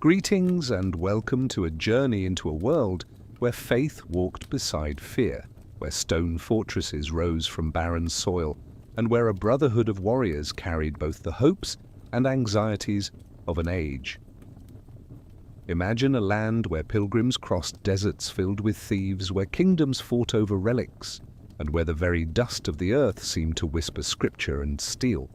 Greetings and welcome to a journey into a world where faith walked beside fear, where stone fortresses rose from barren soil, and where a brotherhood of warriors carried both the hopes and anxieties of an age. Imagine a land where pilgrims crossed deserts filled with thieves, where kingdoms fought over relics, and where the very dust of the earth seemed to whisper scripture and steel.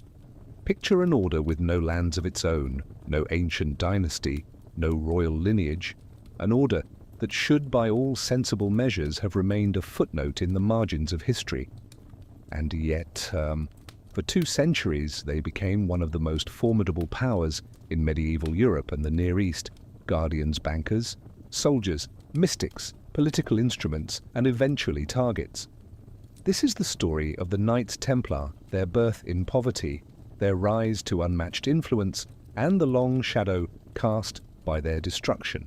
Picture an order with no lands of its own, no ancient dynasty, no royal lineage, an order that should by all sensible measures have remained a footnote in the margins of history. And yet, for 2 centuries they became one of the most formidable powers in medieval Europe and the Near East, guardians, bankers, soldiers, mystics, political instruments, and eventually targets. This is the story of the Knights Templar, their birth in poverty, their rise to unmatched influence, and the long shadow cast by their destruction.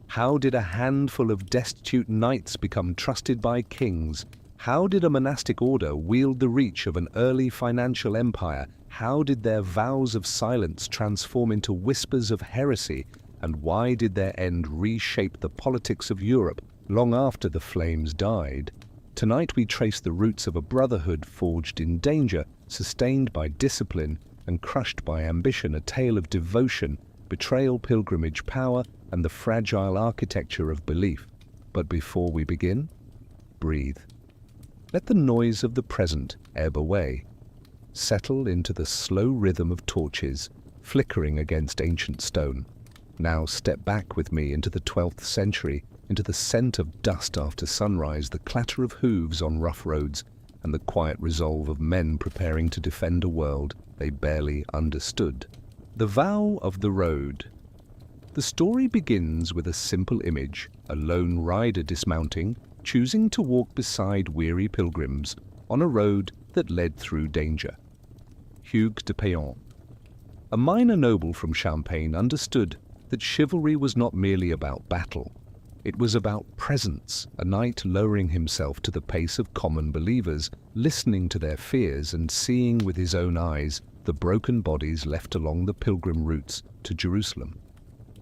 How did a handful of destitute knights become trusted by kings? How did a monastic order wield the reach of an early financial empire? How did their vows of silence transform into whispers of heresy? And why did their end reshape the politics of Europe long after the flames died? Tonight we trace the roots of a brotherhood forged in danger, sustained by discipline, and crushed by ambition, a tale of devotion, betrayal, pilgrimage, power, and the fragile architecture of belief. But before we begin, breathe. Let the noise of the present ebb away. Settle into the slow rhythm of torches flickering against ancient stone. Now step back with me into the 12th century, into the scent of dust after sunrise, the clatter of hooves on rough roads, and the quiet resolve of men preparing to defend a world they barely understood. The Vow of the Road. The story begins with a simple image, a lone rider dismounting, choosing to walk beside weary pilgrims on a road that led through danger. Hugues de Payan, a minor noble from Champagne, understood that chivalry was not merely about battle. It was about presence, a knight lowering himself to the pace of common believers, listening to their fears and seeing with his own eyes the broken bodies left along the pilgrim routes to Jerusalem.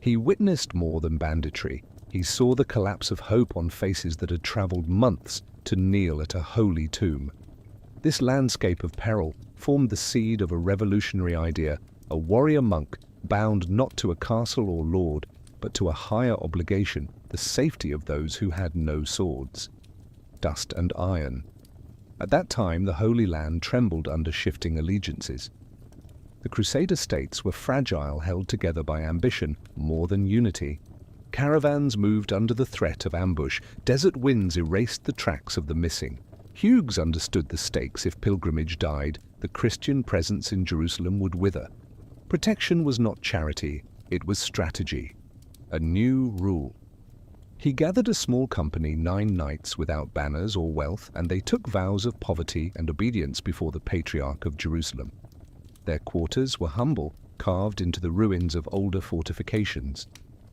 He witnessed more than banditry. He saw the collapse of hope on faces that had traveled months to kneel at a holy tomb. This landscape of peril formed the seed of a revolutionary idea, a warrior monk bound not to a castle or lord, but to a higher obligation, the safety of those who had no swords. Dust and iron. At that time, the Holy Land trembled under shifting allegiances. The Crusader states were fragile, held together by ambition more than unity. Caravans moved under the threat of ambush. Desert winds erased the tracks of the missing. Hugues understood the stakes. If pilgrimage died, the Christian presence in Jerusalem would wither. Protection was not charity, it was strategy. A new rule. He gathered a small company, 9 knights without banners or wealth, and they took vows of poverty and obedience before the Patriarch of Jerusalem. Their quarters were humble, carved into the ruins of older fortifications.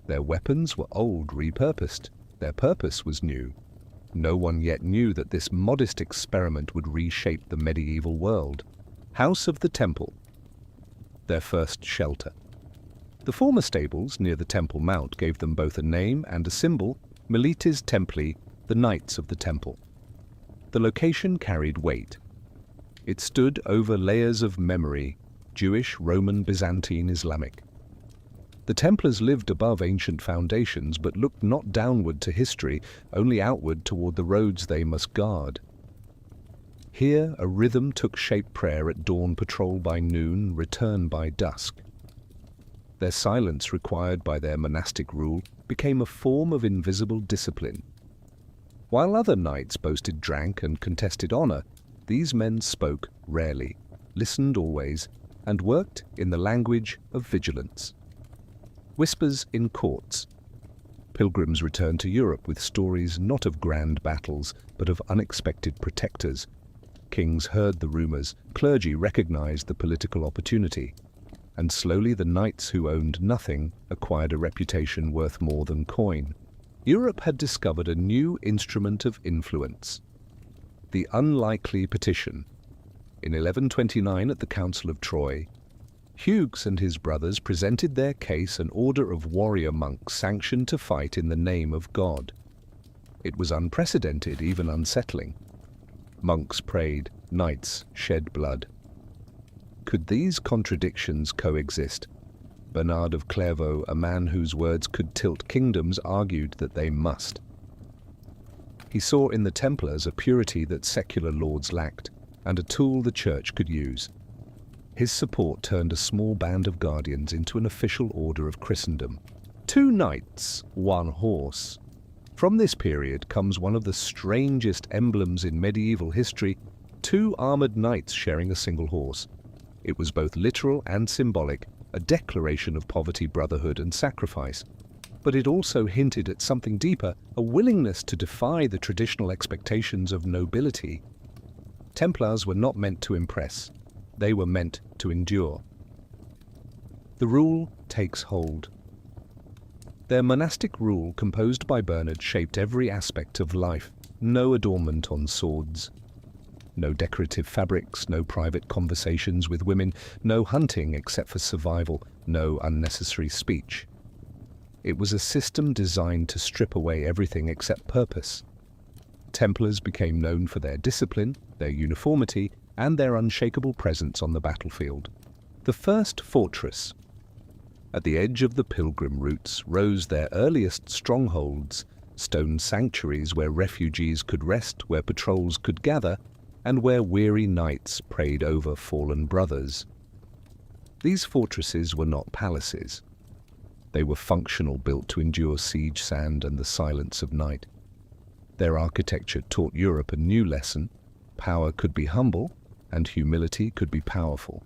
Their weapons were old, repurposed. Their purpose was new. No one yet knew that this modest experiment would reshape the medieval world. House of the Temple. Their first shelter. The former stables near the Temple Mount gave them both a name and a symbol, Milites Templi, the Knights of the Temple. The location carried weight. It stood over layers of memory, Jewish, Roman, Byzantine, Islamic. The Templars lived above ancient foundations but looked not downward to history, only outward toward the roads they must guard. Here a rhythm took shape: prayer at dawn, patrol by noon, return by dusk. Their silence, required by their monastic rule, became a form of invisible discipline. While other knights boasted rank and contested honor, these men spoke rarely, listened always, and worked in the language of vigilance. Whispers in courts. Pilgrims returned to Europe with stories not of grand battles, but of unexpected protectors. Kings heard the rumors, clergy recognized the political opportunity, and slowly the knights who owned nothing acquired a reputation worth more than coin. Europe had discovered a new instrument of influence. The unlikely petition. In 1129 at the Council of Troy, Hughes and his brothers presented their case an order of warrior monks sanctioned to fight in the name of God. It was unprecedented, even unsettling. Monks prayed, knights shed blood. Could these contradictions coexist? Bernard of Clairvaux, a man whose words could tilt kingdoms, argued that they must. He saw in the Templars a purity that secular lords lacked, and a tool the Church could use. His support turned a small band of guardians into an official order of Christendom. 2 knights, 1 horse. From this period comes one of the strangest emblems in medieval history: 2 armored knights sharing a single horse. It was both literal and symbolic, a declaration of poverty, brotherhood, and sacrifice. But it also hinted at something deeper, a willingness to defy the traditional expectations of nobility. Templars were not meant to impress. They were meant to endure. The rule takes hold. Their monastic rule, composed by Bernard, shaped every aspect of life. No adornment on swords. No decorative fabrics, no private conversations with women, no hunting except for survival, no unnecessary speech. It was a system designed to strip away everything except purpose. Templars became known for their discipline, their uniformity, and their unshakable presence on the battlefield. The first fortress. At the edge of the pilgrim routes rose their earliest strongholds, stone sanctuaries where refugees could rest, where patrols could gather, and where weary knights prayed over fallen brothers. These fortresses were not palaces. They were functional, built to endure siege, sand, and the silence of night. Their architecture taught Europe a new lesson: power could be humble, and humility could be powerful.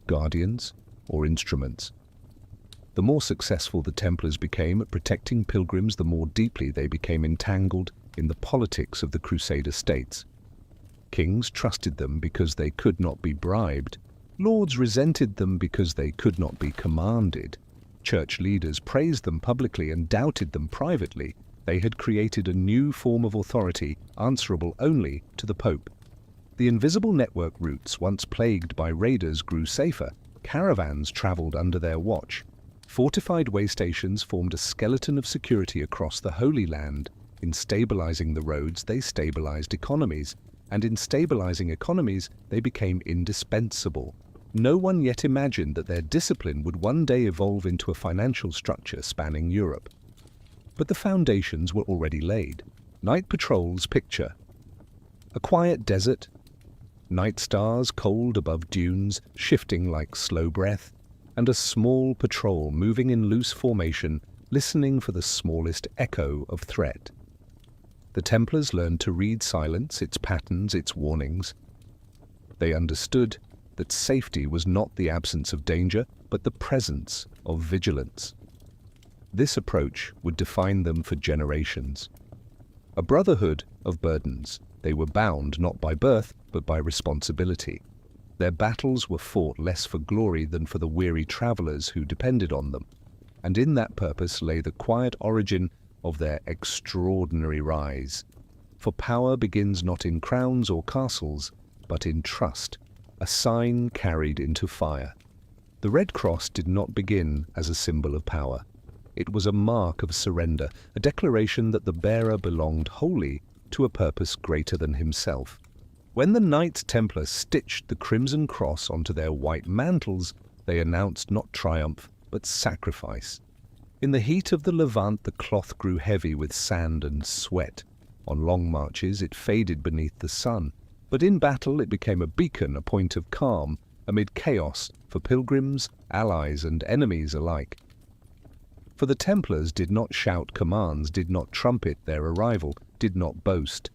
Guardians or instruments. The more successful the Templars became at protecting pilgrims, the more deeply they became entangled in the politics of the Crusader states. Kings trusted them because they could not be bribed. Lords resented them because they could not be commanded. Church leaders praised them publicly and doubted them privately. They had created a new form of authority, answerable only to the Pope. The invisible network routes, once plagued by raiders, grew safer. Caravans traveled under their watch. Fortified way stations formed a skeleton of security across the Holy Land. In stabilizing the roads, they stabilized economies. And in stabilizing economies, they became indispensable. No one yet imagined that their discipline would one day evolve into a financial structure spanning Europe. But the foundations were already laid. Night patrols picture a quiet desert, night stars cold above dunes, shifting like slow breath, and a small patrol moving in loose formation, listening for the smallest echo of threat. The Templars learned to read silence, its patterns, its warnings. They understood that safety was not the absence of danger, but the presence of vigilance. This approach would define them for generations. A brotherhood of burdens. They were bound not by birth, but by responsibility. Their battles were fought less for glory than for the weary travelers who depended on them. And in that purpose lay the quiet origin of their extraordinary rise. For power begins not in crowns or castles, but in trust, a sign carried into fire. The Red Cross did not begin as a symbol of power. It was a mark of surrender, a declaration that the bearer belonged wholly to a purpose greater than himself. When the Knights Templar stitched the Crimson Cross onto their white mantles, they announced not triumph, but sacrifice. In the heat of the Levant, the cloth grew heavy with sand and sweat. On long marches, it faded beneath the sun. But in battle, it became a beacon, a point of calm, amid chaos for pilgrims, allies, and enemies alike. For the Templars did not shout commands, did not trumpet their arrival, did not boast.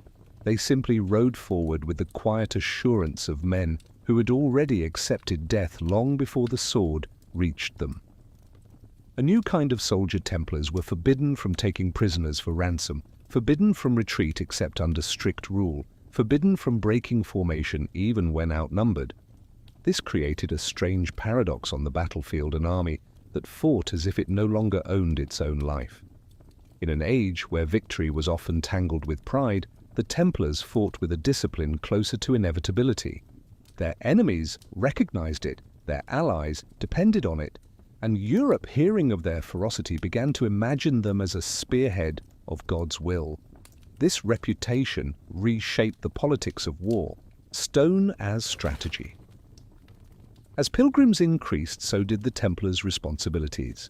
They simply rode forward with the quiet assurance of men who had already accepted death long before the sword reached them. A new kind of soldier Templars were forbidden from taking prisoners for ransom, forbidden from retreat except under strict rule, forbidden from breaking formation even when outnumbered. This created a strange paradox on the battlefield: an army that fought as if it no longer owned its own life. In an age where victory was often tangled with pride, the Templars fought with a discipline closer to inevitability. Their enemies recognized it, their allies depended on it, and Europe, hearing of their ferocity, began to imagine them as a spearhead of God's will. This reputation reshaped the politics of war, stone as strategy. As pilgrims increased, so did the Templars' responsibilities.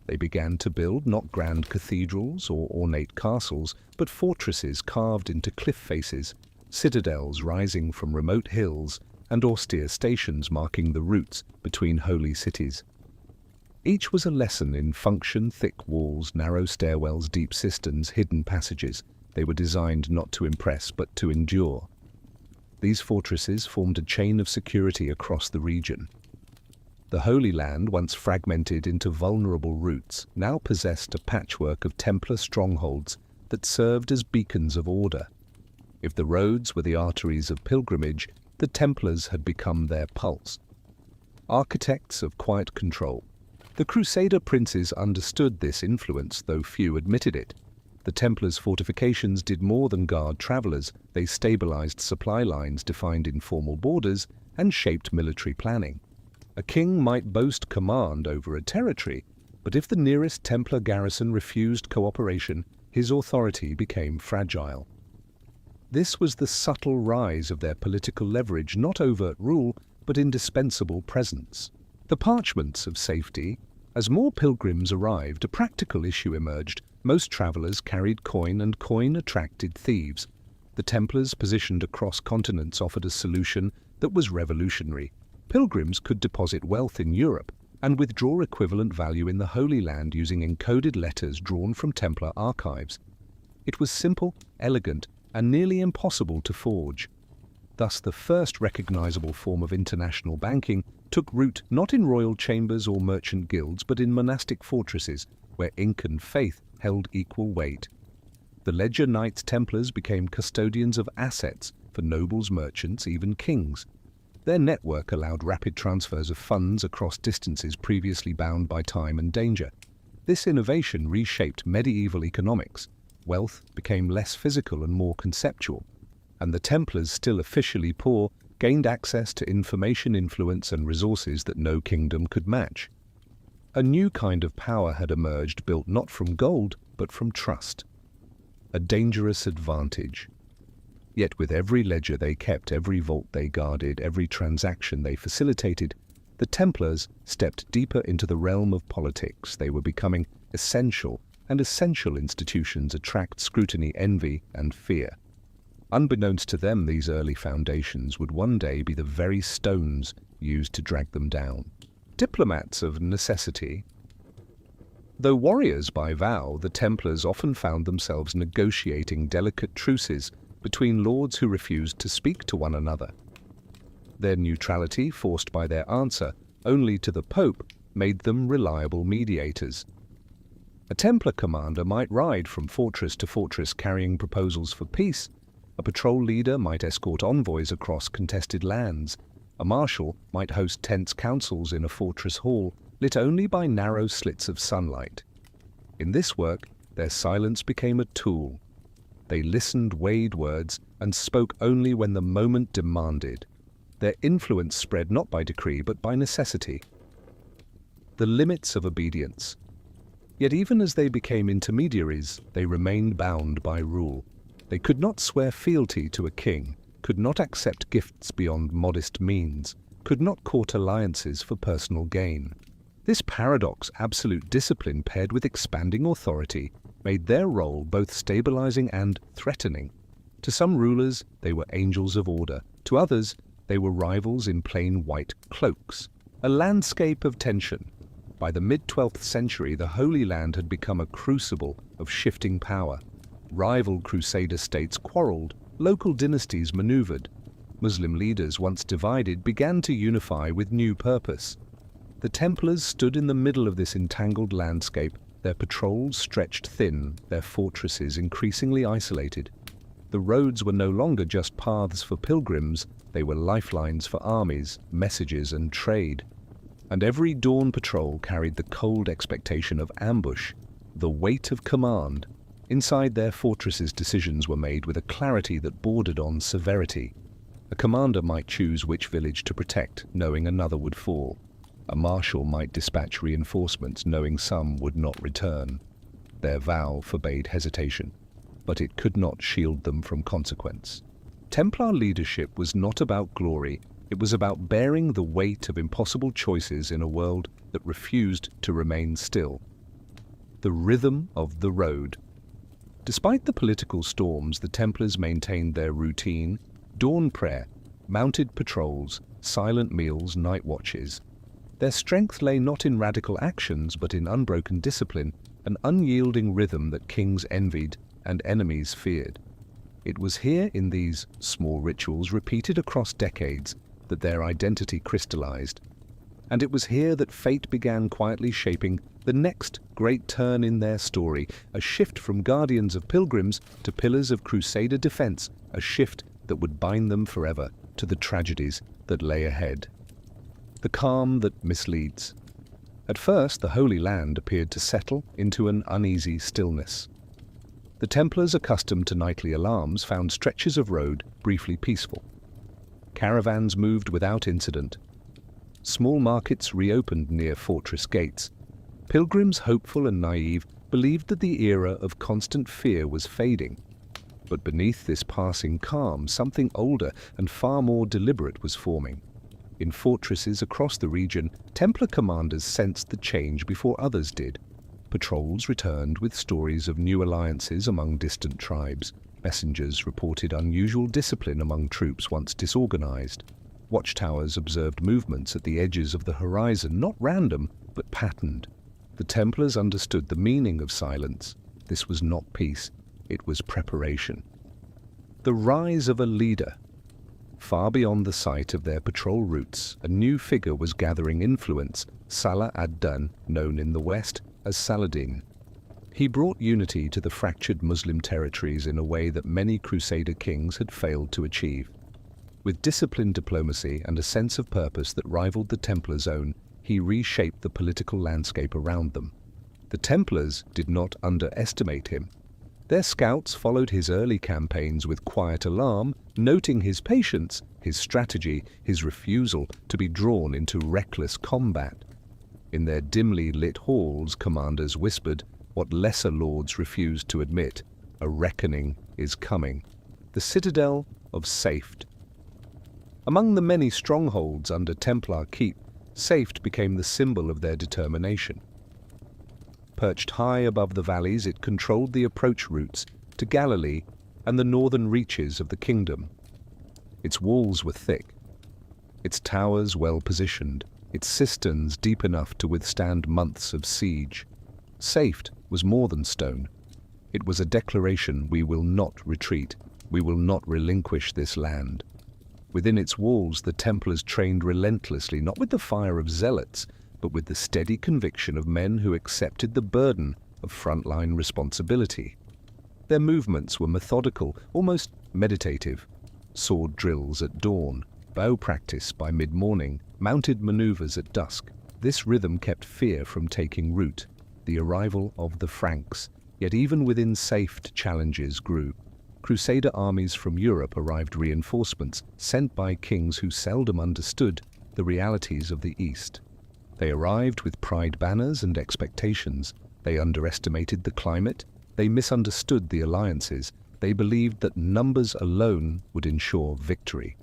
They began to build not grand cathedrals or ornate castles, but fortresses carved into cliff faces, citadels rising from remote hills, and austere stations marking the routes between holy cities. Each was a lesson in function: thick walls, narrow stairwells, deep cisterns, hidden passages. They were designed not to impress, but to endure. These fortresses formed a chain of security across the region. The Holy Land, once fragmented into vulnerable routes, now possessed a patchwork of Templar strongholds that served as beacons of order. If the roads were the arteries of pilgrimage, the Templars had become their pulse. Architects of quiet control, the Crusader princes understood this influence, though few admitted it. The Templars' fortifications did more than guard travelers. They stabilized supply lines, defined informal borders, and shaped military planning. A king might boast command over a territory, but if the nearest Templar garrison refused cooperation, his authority became fragile. This was the subtle rise of their political leverage, not overt rule, but indispensable presence. The parchments of safety. As more pilgrims arrived, a practical issue emerged. Most travelers carried coin, and coin attracted thieves. The Templars, positioned across continents, offered a solution that was revolutionary. Pilgrims could deposit wealth in Europe and withdraw equivalent value in the Holy Land using encoded letters drawn from Templar archives. It was simple, elegant, and nearly impossible to forge. Thus, the first recognizable form of international banking took root not in royal chambers or merchant guilds, but in monastic fortresses, where ink and faith held equal weight. The ledger Knights Templars became custodians of assets for nobles, merchants, even kings. Their network allowed rapid transfers of funds across distances previously bound by time and danger. This innovation reshaped medieval economics. Wealth became less physical and more conceptual, and the Templars, still officially poor, gained access to information, influence, and resources that no kingdom could match. A new kind of power had emerged, built not from gold, but from trust. A dangerous advantage. Yet with every ledger they kept, every vault they guarded, every transaction they facilitated, the Templars stepped deeper into the realm of politics. They were becoming essential, and essential institutions attract scrutiny, envy, and fear. Unbeknownst to them, these early foundations would one day be the very stones used to drag them down. Diplomats of necessity. Though warriors by vow, the Templars often found themselves negotiating delicate truces between lords who refused to speak to one another. Their neutrality, forced by their answer only to the Pope, made them reliable mediators. A Templar commander might ride from fortress to fortress carrying proposals for peace. A patrol leader might escort envoys across contested lands. A marshal might host tense councils in a fortress hall, lit only by narrow slits of sunlight. In this work, their silence became a tool. They listened, weighed words, and spoke only when the moment demanded. Their influence spread not by decree, but by necessity. The limits of obedience. Yet even as they became intermediaries, they remained bound by rule. They could not swear fealty to a king, could not accept gifts beyond modest means, could not court alliances for personal gain. This paradox, absolute discipline paired with expanding authority, made their role both stabilizing and threatening. To some rulers, they were angels of order. To others, they were rivals in plain white cloaks. A landscape of tension. By the mid-12th century, the Holy Land had become a crucible of shifting power. Rival Crusader states quarreled, local dynasties maneuvered. Muslim leaders, once divided, began to unify with new purpose. The Templars stood in the middle of this entangled landscape, their patrols stretched thin, their fortresses increasingly isolated. The roads were no longer just paths for pilgrims, they were lifelines for armies, messages, and trade. And every dawn patrol carried the cold expectation of ambush, the weight of command. Inside their fortresses, decisions were made with a clarity that bordered on severity. A commander might choose which village to protect, knowing another would fall. A marshal might dispatch reinforcements, knowing some would not return. Their vow forbade hesitation, but it could not shield them from consequence. Templar leadership was not about glory, it was about bearing the weight of impossible choices in a world that refused to remain still. The rhythm of the road. Despite the political storms, the Templars maintained their routine: dawn prayer, mounted patrols, silent meals, night watches. Their strength lay not in radical actions, but in unbroken discipline, an unyielding rhythm that kings envied and enemies feared. It was here, in these small rituals repeated across decades, that their identity crystallized. And it was here that fate began quietly shaping the next great turn in their story, a shift from guardians of pilgrims to pillars of crusader defense, a shift that would bind them forever to the tragedies that lay ahead. The calm that misleads. At first, the Holy Land appeared to settle into an uneasy stillness. The Templars, accustomed to nightly alarms, found stretches of road briefly peaceful. Caravans moved without incident. Small markets reopened near fortress gates. Pilgrims, hopeful and naive, believed that the era of constant fear was fading. But beneath this passing calm, something older and far more deliberate was forming. In fortresses across the region, Templar commanders sensed the change before others did. Patrols returned with stories of new alliances among distant tribes. Messengers reported unusual discipline among troops once disorganized. Watchtowers observed movements at the edges of the horizon, not random, but patterned. The Templars understood the meaning of silence. This was not peace, it was preparation. The rise of a leader. Far beyond the site of their patrol routes, a new figure was gathering influence, Salah ad-Din, known in the West as Saladin. He brought unity to the fractured Muslim territories in a way that many Crusader kings had failed to achieve. With disciplined diplomacy and a sense of purpose that rivaled the Templars' own, he reshaped the political landscape around them. The Templars did not underestimate him. Their scouts followed his early campaigns with quiet alarm, noting his patience, his strategy, his refusal to be drawn into reckless combat. In their dimly lit halls, commanders whispered what lesser lords refused to admit: a reckoning is coming. The citadel of Safed. Among the many strongholds under Templar keep, Safed became the symbol of their determination. Perched high above the valleys, it controlled the approach routes to Galilee and the northern reaches of the kingdom. Its walls were thick, its towers well positioned, its cisterns deep enough to withstand months of siege. Safed was more than stone. It was a declaration: we will not retreat, we will not relinquish this land. Within its walls, the Templars trained relentlessly, not with the fire of zealots, but with the steady conviction of men who accepted the burden of frontline responsibility. Their movements were methodical, almost meditative. Sword drills at dawn, bow practice by mid-morning, mounted maneuvers at dusk. This rhythm kept fear from taking root. The arrival of the Franks, yet even within Safed, challenges grew. Crusader armies from Europe arrived, reinforcements sent by kings who seldom understood the realities of the East. They arrived with pride banners and expectations. They underestimated the climate. They misunderstood the alliances. They believed that numbers alone would ensure victory.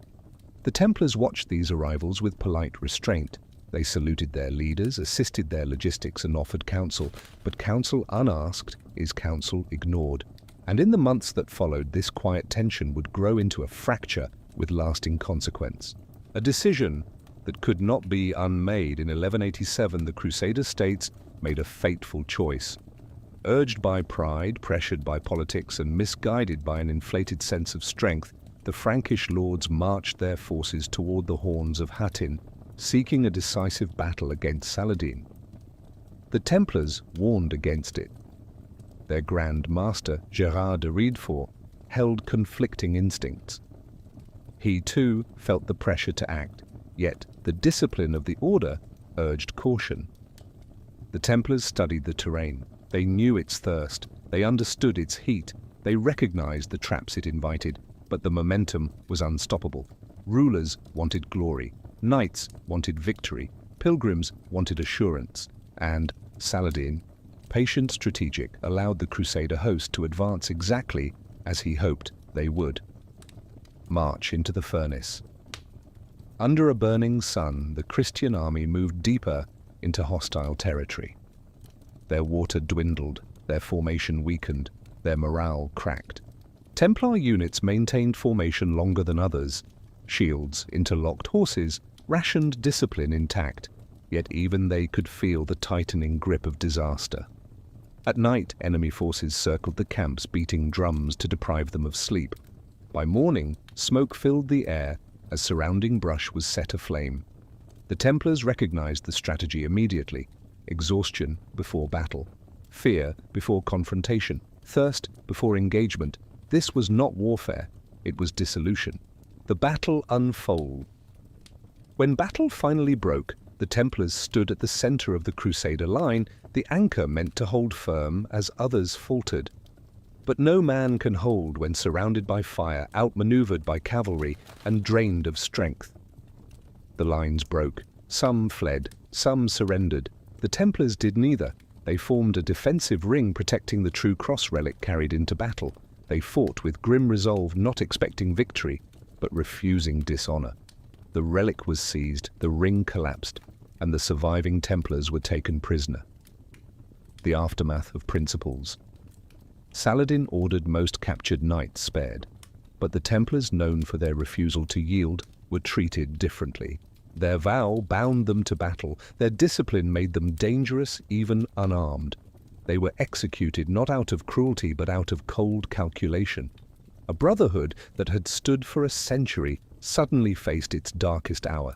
The Templars watched these arrivals with polite restraint. They saluted their leaders, assisted their logistics, and offered counsel. But counsel unasked is counsel ignored. And in the months that followed, this quiet tension would grow into a fracture with lasting consequence. A decision that could not be unmade. In 1187, the Crusader states made a fateful choice. Urged by pride, pressured by politics, and misguided by an inflated sense of strength, the Frankish lords marched their forces toward the horns of Hattin, seeking a decisive battle against Saladin. The Templars warned against it. Their Grand Master, Gerard de Riedfort, held conflicting instincts. He, too, felt the pressure to act, yet the discipline of the order urged caution. The Templars studied the terrain. They knew its thirst. They understood its heat. They recognized the traps it invited, but the momentum was unstoppable. Rulers wanted glory, knights wanted victory, pilgrims wanted assurance, and Saladin, patient strategic, allowed the Crusader host to advance exactly as he hoped they would. March into the furnace. Under a burning sun, the Christian army moved deeper into hostile territory. Their water dwindled, their formation weakened, their morale cracked. Templar units maintained formation longer than others. Shields, interlocked horses, rationed discipline intact, yet even they could feel the tightening grip of disaster. At night, enemy forces circled the camps, beating drums to deprive them of sleep. By morning, smoke filled the air as surrounding brush was set aflame. The Templars recognized the strategy immediately: exhaustion before battle, fear before confrontation, thirst before engagement. This was not warfare, it was dissolution. The battle unfolded. When battle finally broke, the Templars stood at the center of the Crusader line, the anchor meant to hold firm as others faltered. But no man can hold when surrounded by fire, outmaneuvered by cavalry, and drained of strength. The lines broke. Some fled, some surrendered. The Templars did neither. They formed a defensive ring protecting the true cross relic carried into battle. They fought with grim resolve, not expecting victory, but refusing dishonor. The relic was seized, the ring collapsed, and the surviving Templars were taken prisoner. The aftermath of principles. Saladin ordered most captured knights spared, but the Templars, known for their refusal to yield, were treated differently. Their vow bound them to battle. Their discipline made them dangerous, even unarmed. They were executed not out of cruelty, but out of cold calculation. A brotherhood that had stood for a century suddenly faced its darkest hour.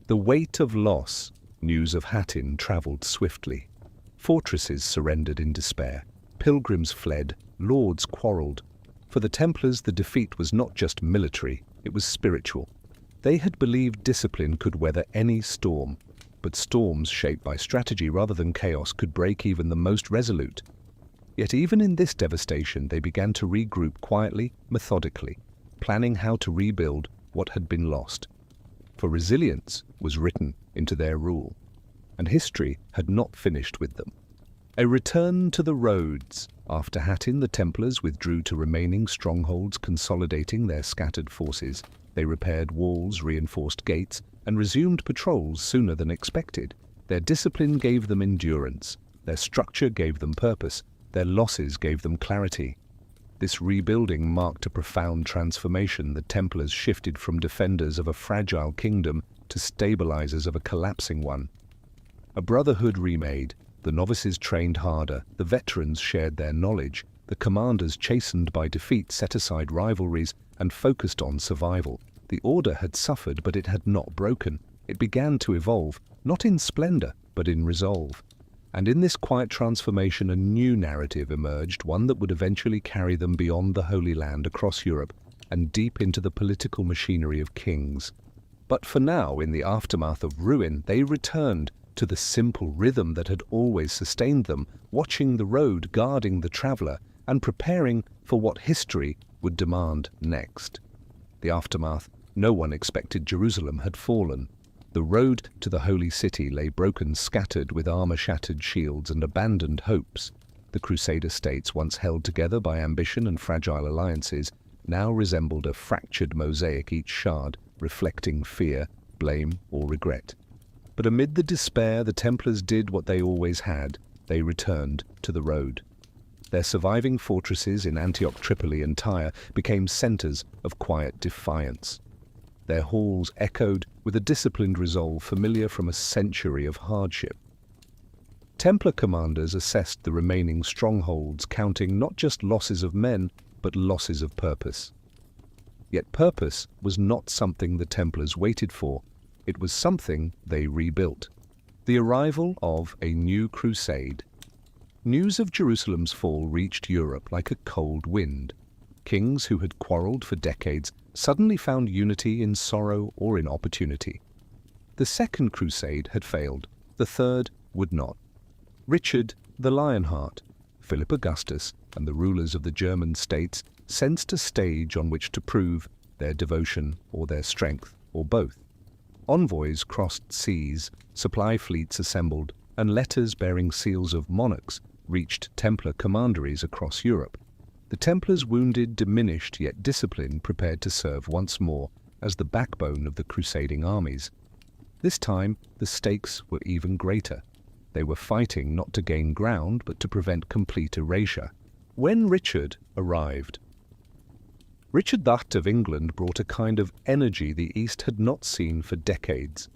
The weight of loss. News of Hattin traveled swiftly. Fortresses surrendered in despair. Pilgrims fled, lords quarreled. For the Templars, the defeat was not just military, it was spiritual. They had believed discipline could weather any storm, but storms shaped by strategy rather than chaos could break even the most resolute. Yet even in this devastation, they began to regroup quietly, methodically, planning how to rebuild what had been lost. For resilience was written into their rule, and history had not finished with them. A return to the roads. After Hattin, the Templars withdrew to remaining strongholds, consolidating their scattered forces. They repaired walls, reinforced gates, and resumed patrols sooner than expected. Their discipline gave them endurance. Their structure gave them purpose. Their losses gave them clarity. This rebuilding marked a profound transformation. The Templars shifted from defenders of a fragile kingdom to stabilizers of a collapsing one. A brotherhood remade. The novices trained harder, the veterans shared their knowledge, the commanders, chastened by defeat, set aside rivalries and focused on survival. The order had suffered, but it had not broken. It began to evolve, not in splendor, but in resolve. And in this quiet transformation, a new narrative emerged, one that would eventually carry them beyond the Holy Land, across Europe, and deep into the political machinery of kings. But for now, in the aftermath of ruin, they returned to the simple rhythm that had always sustained them, watching the road, guarding the traveler, and preparing for what history would demand next. The aftermath. No one expected Jerusalem had fallen. The road to the holy city lay broken, scattered with armor-shattered shields and abandoned hopes. The Crusader states, once held together by ambition and fragile alliances, now resembled a fractured mosaic, each shard reflecting fear, blame, or regret. But amid the despair, the Templars did what they always had. They returned to the road. Their surviving fortresses in Antioch, Tripoli, and Tyre became centers of quiet defiance. Their halls echoed with a disciplined resolve familiar from a century of hardship. Templar commanders assessed the remaining strongholds, counting not just losses of men, but losses of purpose. Yet purpose was not something the Templars waited for. It was something they rebuilt. The arrival of a new crusade. News of Jerusalem's fall reached Europe like a cold wind. Kings who had quarreled for decades suddenly found unity in sorrow or in opportunity. The Second Crusade had failed. The Third would not. Richard the Lionheart, Philip Augustus, and the rulers of the German states sensed a stage on which to prove their devotion or their strength, or both. Envoys crossed seas, supply fleets assembled, and letters bearing seals of monarchs reached Templar commanderies across Europe. The Templars' wounded, diminished, yet disciplined, prepared to serve once more as the backbone of the crusading armies. This time, the stakes were even greater. They were fighting not to gain ground, but to prevent complete erasure. When Richard arrived, Richard III of England brought a kind of energy the East had not seen for decades.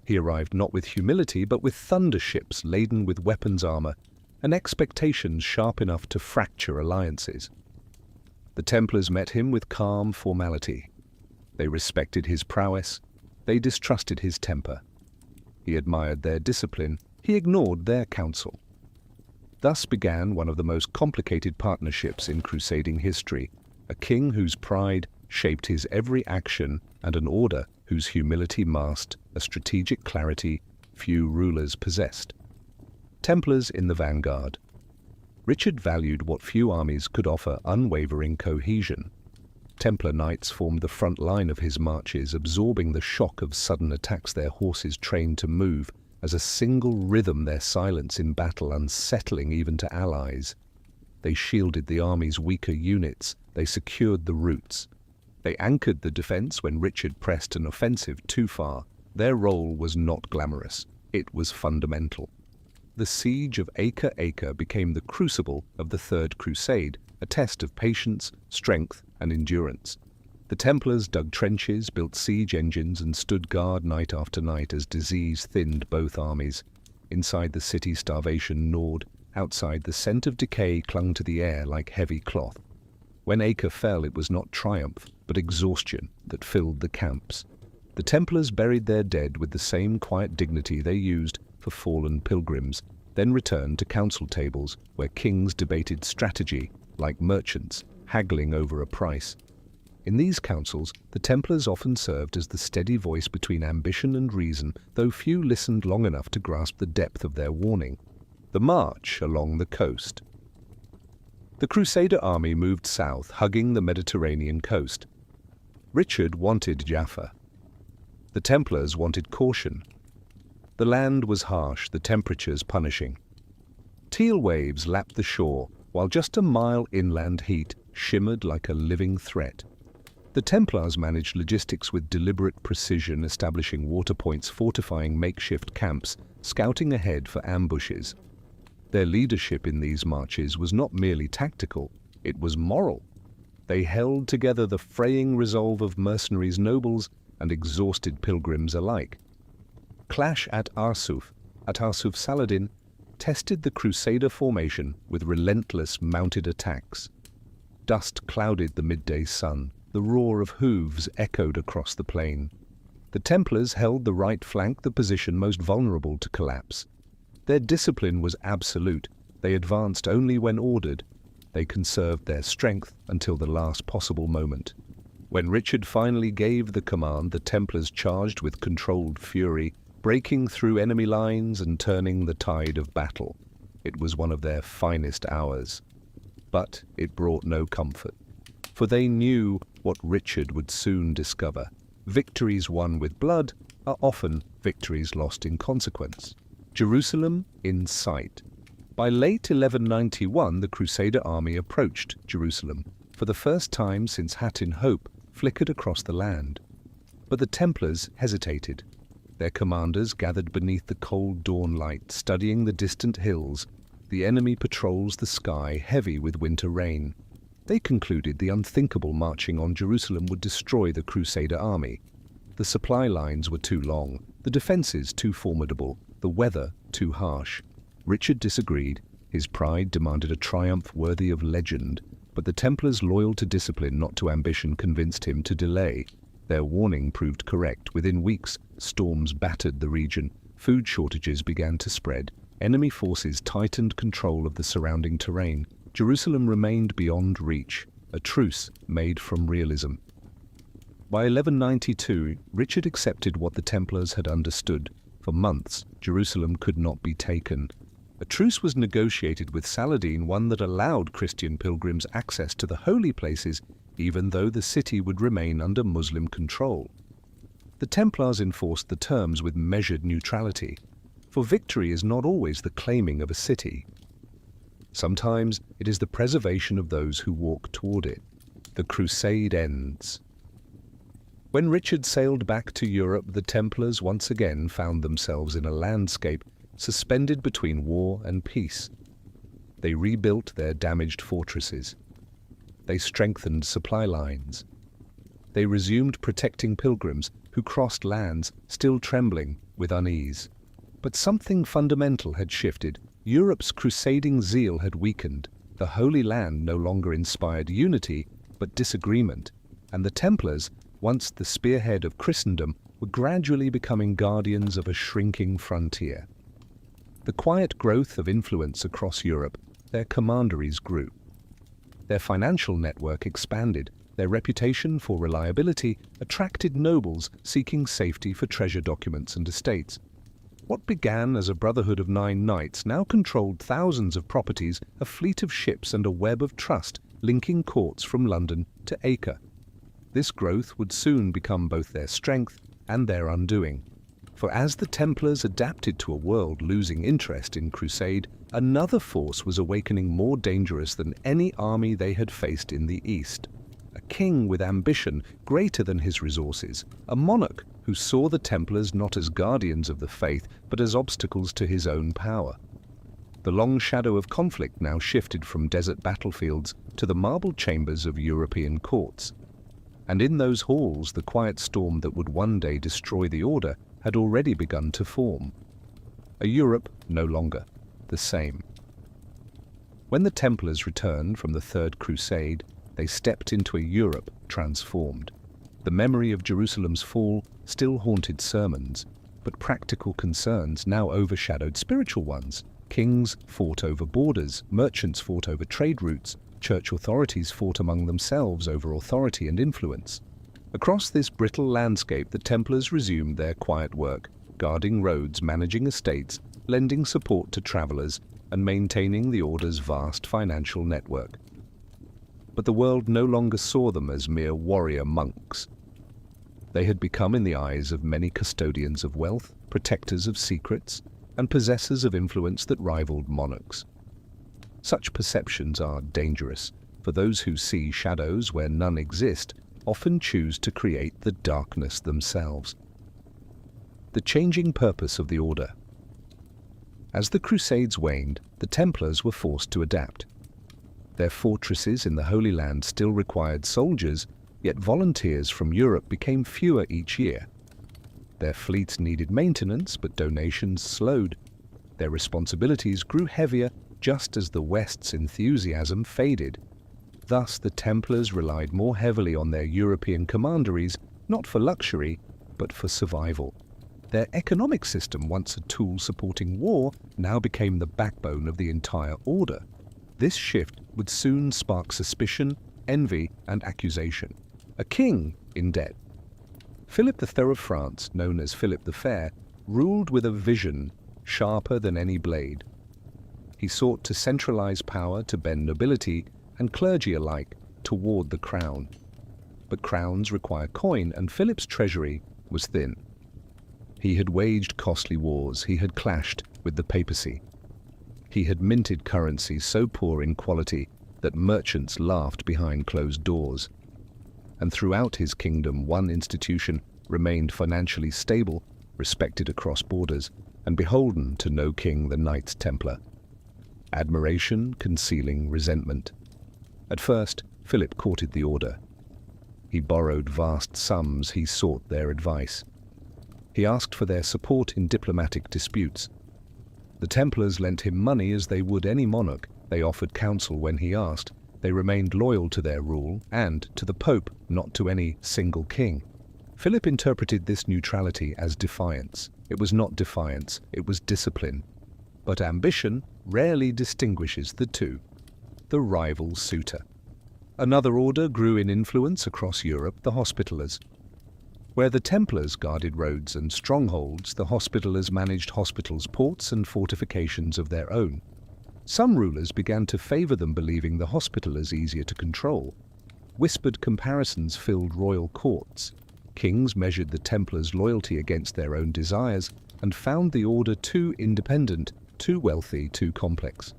He arrived not with humility, but with thunder ships laden with weapons armor and expectations sharp enough to fracture alliances. The Templars met him with calm formality. They respected his prowess. They distrusted his temper. He admired their discipline. He ignored their counsel. Thus began one of the most complicated partnerships in crusading history, a king whose pride shaped his every action and an order whose humility masked a strategic clarity few rulers possessed. Templars in the vanguard. Richard valued what few armies could offer: unwavering cohesion. Templar knights formed the front line of his marches, absorbing the shock of sudden attacks, their horses trained to move as a single rhythm, their silence in battle unsettling even to allies. They shielded the army's weaker units. They secured the routes. They anchored the defense when Richard pressed an offensive too far. Their role was not glamorous. It was fundamental. The siege of Acre became the crucible of the Third Crusade, a test of patience, strength, and endurance. The Templars dug trenches, built siege engines, and stood guard night after night as disease thinned both armies. Inside the city, starvation gnawed. Outside, the scent of decay clung to the air like heavy cloth. When Acre fell, it was not triumph, but exhaustion that filled the camps. The Templars buried their dead with the same quiet dignity they used for fallen pilgrims, then returned to council tables where kings debated strategy like merchants, haggling over a price. In these councils, the Templars often served as the steady voice between ambition and reason, though few listened long enough to grasp the depth of their warning. The march along the coast. The Crusader army moved south, hugging the Mediterranean coast. Richard wanted Jaffa. The Templars wanted caution. The land was harsh, the temperatures punishing. Teal waves lapped the shore, while just a mile inland heat shimmered like a living threat. The Templars managed logistics with deliberate precision, establishing water points, fortifying makeshift camps, scouting ahead for ambushes. Their leadership in these marches was not merely tactical, it was moral. They held together the fraying resolve of mercenaries, nobles, and exhausted pilgrims alike. Clash at Arsuf Saladin tested the Crusader formation with relentless mounted attacks. Dust clouded the midday sun. The roar of hooves echoed across the plain. The Templars held the right flank, the position most vulnerable to collapse. Their discipline was absolute. They advanced only when ordered. They conserved their strength until the last possible moment. When Richard finally gave the command, the Templars charged with controlled fury, breaking through enemy lines and turning the tide of battle. It was one of their finest hours. But it brought no comfort, for they knew what Richard would soon discover. Victories won with blood are often victories lost in consequence. Jerusalem in sight. By late 1191, the Crusader army approached Jerusalem. For the first time since Hattin hope flickered across the land. But the Templars hesitated. Their commanders gathered beneath the cold dawn light, studying the distant hills. The enemy patrols the sky, heavy with winter rain. They concluded the unthinkable: marching on Jerusalem would destroy the Crusader army. The supply lines were too long, the defenses too formidable, the weather too harsh. Richard disagreed. His pride demanded a triumph worthy of legend, but the Templars, loyal to discipline, not to ambition, convinced him to delay. Their warning proved correct. Within weeks, storms battered the region. Food shortages began to spread. Enemy forces tightened control of the surrounding terrain. Jerusalem remained beyond reach, a truce made from realism. By 1192, Richard accepted what the Templars had understood. For months, Jerusalem could not be taken. A truce was negotiated with Saladin, one that allowed Christian pilgrims access to the holy places, even though the city would remain under Muslim control. The Templars enforced the terms with measured neutrality, for victory is not always the claiming of a city. Sometimes it is the preservation of those who walk toward it. The crusade ends. When Richard sailed back to Europe, the Templars once again found themselves in a landscape suspended between war and peace. They rebuilt their damaged fortresses. They strengthened supply lines. They resumed protecting pilgrims who crossed lands still trembling with unease. But something fundamental had shifted. Europe's crusading zeal had weakened. The Holy Land no longer inspired unity, but disagreement. And the Templars, once the spearhead of Christendom, were gradually becoming guardians of a shrinking frontier. The quiet growth of influence across Europe, their commanderies grew. Their financial network expanded. Their reputation for reliability attracted nobles seeking safety for treasure documents and estates. What began as a brotherhood of 9 knights now controlled thousands of properties, a fleet of ships, and a web of trust linking courts from London to Acre. This growth would soon become both their strength and their undoing. For as the Templars adapted to a world losing interest in crusade, another force was awakening more dangerous than any army they had faced in the East. A king with ambition greater than his resources, a monarch who saw the Templars not as guardians of the faith, but as obstacles to his own power. The long shadow of conflict now shifted from desert battlefields to the marble chambers of European courts. And in those halls, the quiet storm that would one day destroy the order had already begun to form. A Europe no longer the same. When the Templars returned from the Third Crusade, they stepped into a Europe transformed. The memory of Jerusalem's fall still haunted sermons, but practical concerns now overshadowed spiritual ones. Kings fought over borders, merchants fought over trade routes, church authorities fought among themselves over authority and influence. Across this brittle landscape, the Templars resumed their quiet work, guarding roads, managing estates, lending support to travelers, and maintaining the order's vast financial network. But the world no longer saw them as mere warrior monks. They had become, in the eyes of many, custodians of wealth, protectors of secrets, and possessors of influence that rivaled monarchs. Such perceptions are dangerous, for those who see shadows where none exist often choose to create the darkness themselves. The changing purpose of the order. As the Crusades waned, the Templars were forced to adapt. Their fortresses in the Holy Land still required soldiers, yet volunteers from Europe became fewer each year. Their fleets needed maintenance, but donations slowed. Their responsibilities grew heavier just as the West's enthusiasm faded. Thus, the Templars relied more heavily on their European commanderies, not for luxury, but for survival. Their economic system, once a tool supporting war, now became the backbone of the entire order. This shift would soon spark suspicion, envy, and accusation. A king in debt. Philip III of France, known as Philip the Fair, ruled with a vision sharper than any blade. He sought to centralize power to bend nobility and clergy alike toward the crown. But crowns require coin, and Philip's treasury was thin. He had waged costly wars, he had clashed with the papacy. He had minted currency so poor in quality that merchants laughed behind closed doors. And throughout his kingdom, one institution remained financially stable, respected across borders, and beholden to no king, the Knights Templar. Admiration concealing resentment. At first, Philip courted the order. He borrowed vast sums, he sought their advice. He asked for their support in diplomatic disputes. The Templars lent him money as they would any monarch. They offered counsel when he asked. They remained loyal to their rule and to the Pope, not to any single king. Philip interpreted this neutrality as defiance. It was not defiance, it was discipline. But ambition rarely distinguishes the two. The rival suitor. Another order grew in influence across Europe, the Hospitallers. Where the Templars guarded roads and strongholds, the Hospitallers managed hospitals, ports, and fortifications of their own. Some rulers began to favor them, believing the Hospitallers easier to control. Whispered comparisons filled royal courts. Kings measured the Templars' loyalty against their own desires and found the order too independent, too wealthy, too complex.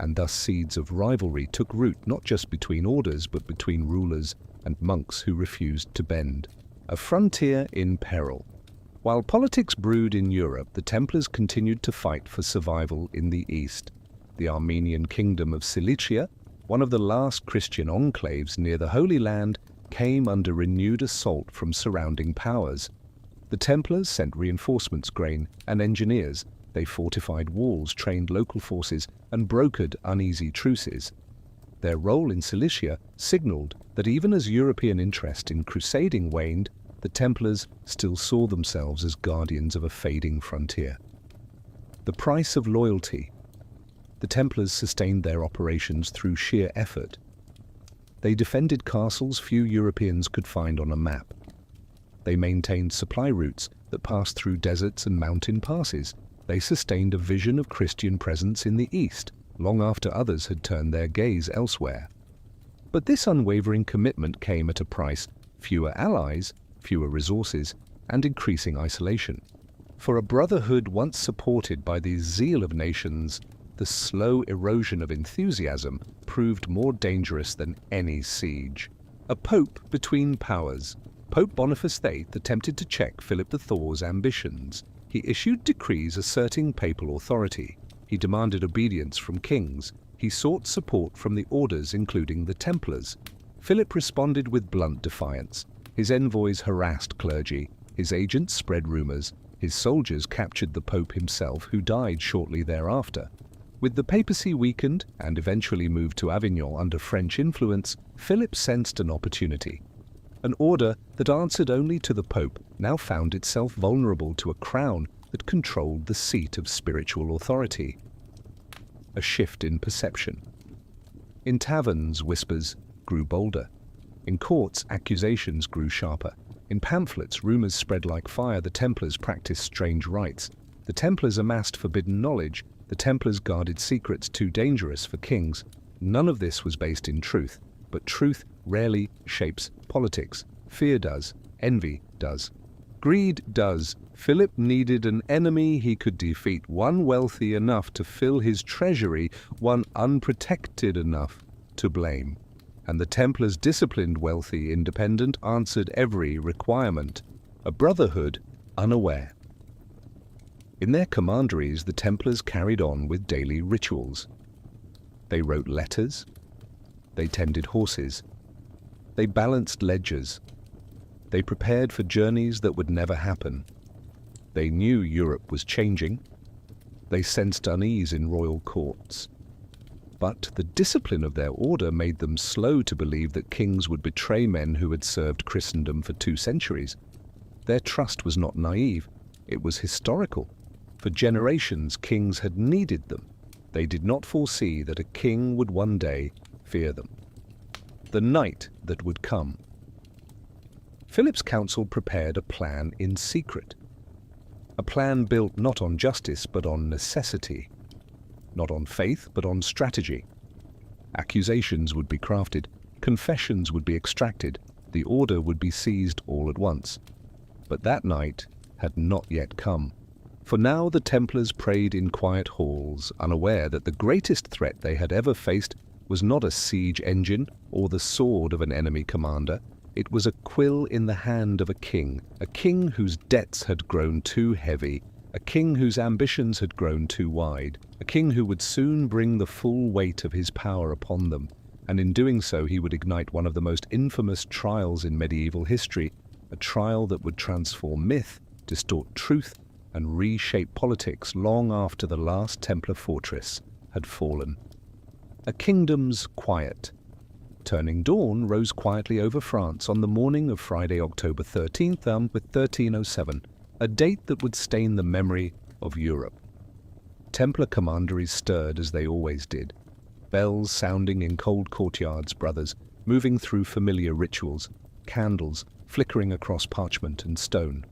And thus seeds of rivalry took root not just between orders but between rulers and monks who refused to bend. A frontier in peril. While politics brewed in Europe, the Templars continued to fight for survival in the East. The Armenian kingdom of Cilicia, one of the last Christian enclaves near the Holy Land, came under renewed assault from surrounding powers. The Templars sent reinforcements, grain, and engineers. They fortified walls, trained local forces, and brokered uneasy truces. Their role in Cilicia signaled that even as European interest in crusading waned, the Templars still saw themselves as guardians of a fading frontier. The price of loyalty. The Templars sustained their operations through sheer effort. They defended castles few Europeans could find on a map. They maintained supply routes that passed through deserts and mountain passes. They sustained a vision of Christian presence in the East, long after others had turned their gaze elsewhere. But this unwavering commitment came at a price: fewer allies, fewer resources, and increasing isolation. For a brotherhood once supported by the zeal of nations, the slow erosion of enthusiasm proved more dangerous than any siege. A pope between powers. Pope Boniface VIII attempted to check Philip II's ambitions. He issued decrees asserting papal authority. He demanded obedience from kings. He sought support from the orders, including the Templars. Philip responded with blunt defiance. His envoys harassed clergy. His agents spread rumors. His soldiers captured the Pope himself, who died shortly thereafter. With the papacy weakened and eventually moved to Avignon under French influence, Philip sensed an opportunity. An order that answered only to the Pope now found itself vulnerable to a crown that controlled the seat of spiritual authority. A shift in perception. In taverns, whispers grew bolder. In courts, accusations grew sharper. In pamphlets, rumors spread like fire. The Templars practiced strange rites. The Templars amassed forbidden knowledge. The Templars guarded secrets too dangerous for kings. None of this was based in truth, but truth rarely shapes politics. Fear does. Envy does. Greed does. Philip needed an enemy he could defeat, one wealthy enough to fill his treasury, one unprotected enough to blame. And the Templars' disciplined, wealthy, independent answered every requirement. A brotherhood unaware. In their commanderies, the Templars carried on with daily rituals. They wrote letters. They tended horses. They balanced ledgers. They prepared for journeys that would never happen. They knew Europe was changing. They sensed unease in royal courts. But the discipline of their order made them slow to believe that kings would betray men who had served Christendom for 2 centuries. Their trust was not naive. It was historical. For generations, kings had needed them. They did not foresee that a king would one day fear them. The night that would come. Philip's council prepared a plan in secret. A plan built not on justice but on necessity. Not on faith but on strategy. Accusations would be crafted. Confessions would be extracted. The order would be seized all at once. But that night had not yet come. For now the Templars prayed in quiet halls, unaware that the greatest threat they had ever faced was not a siege engine or the sword of an enemy commander. It was a quill in the hand of a king whose debts had grown too heavy, a king whose ambitions had grown too wide, a king who would soon bring the full weight of his power upon them, and in doing so he would ignite one of the most infamous trials in medieval history, a trial that would transform myth, distort truth, and reshape politics long after the last Templar fortress had fallen. A kingdom's quiet. Turning dawn rose quietly over France on the morning of Friday, October 13th, with 1307, a date that would stain the memory of Europe. Templar commanderies stirred as they always did. Bells sounding in cold courtyards, brothers, moving through familiar rituals, candles flickering across parchment and stone.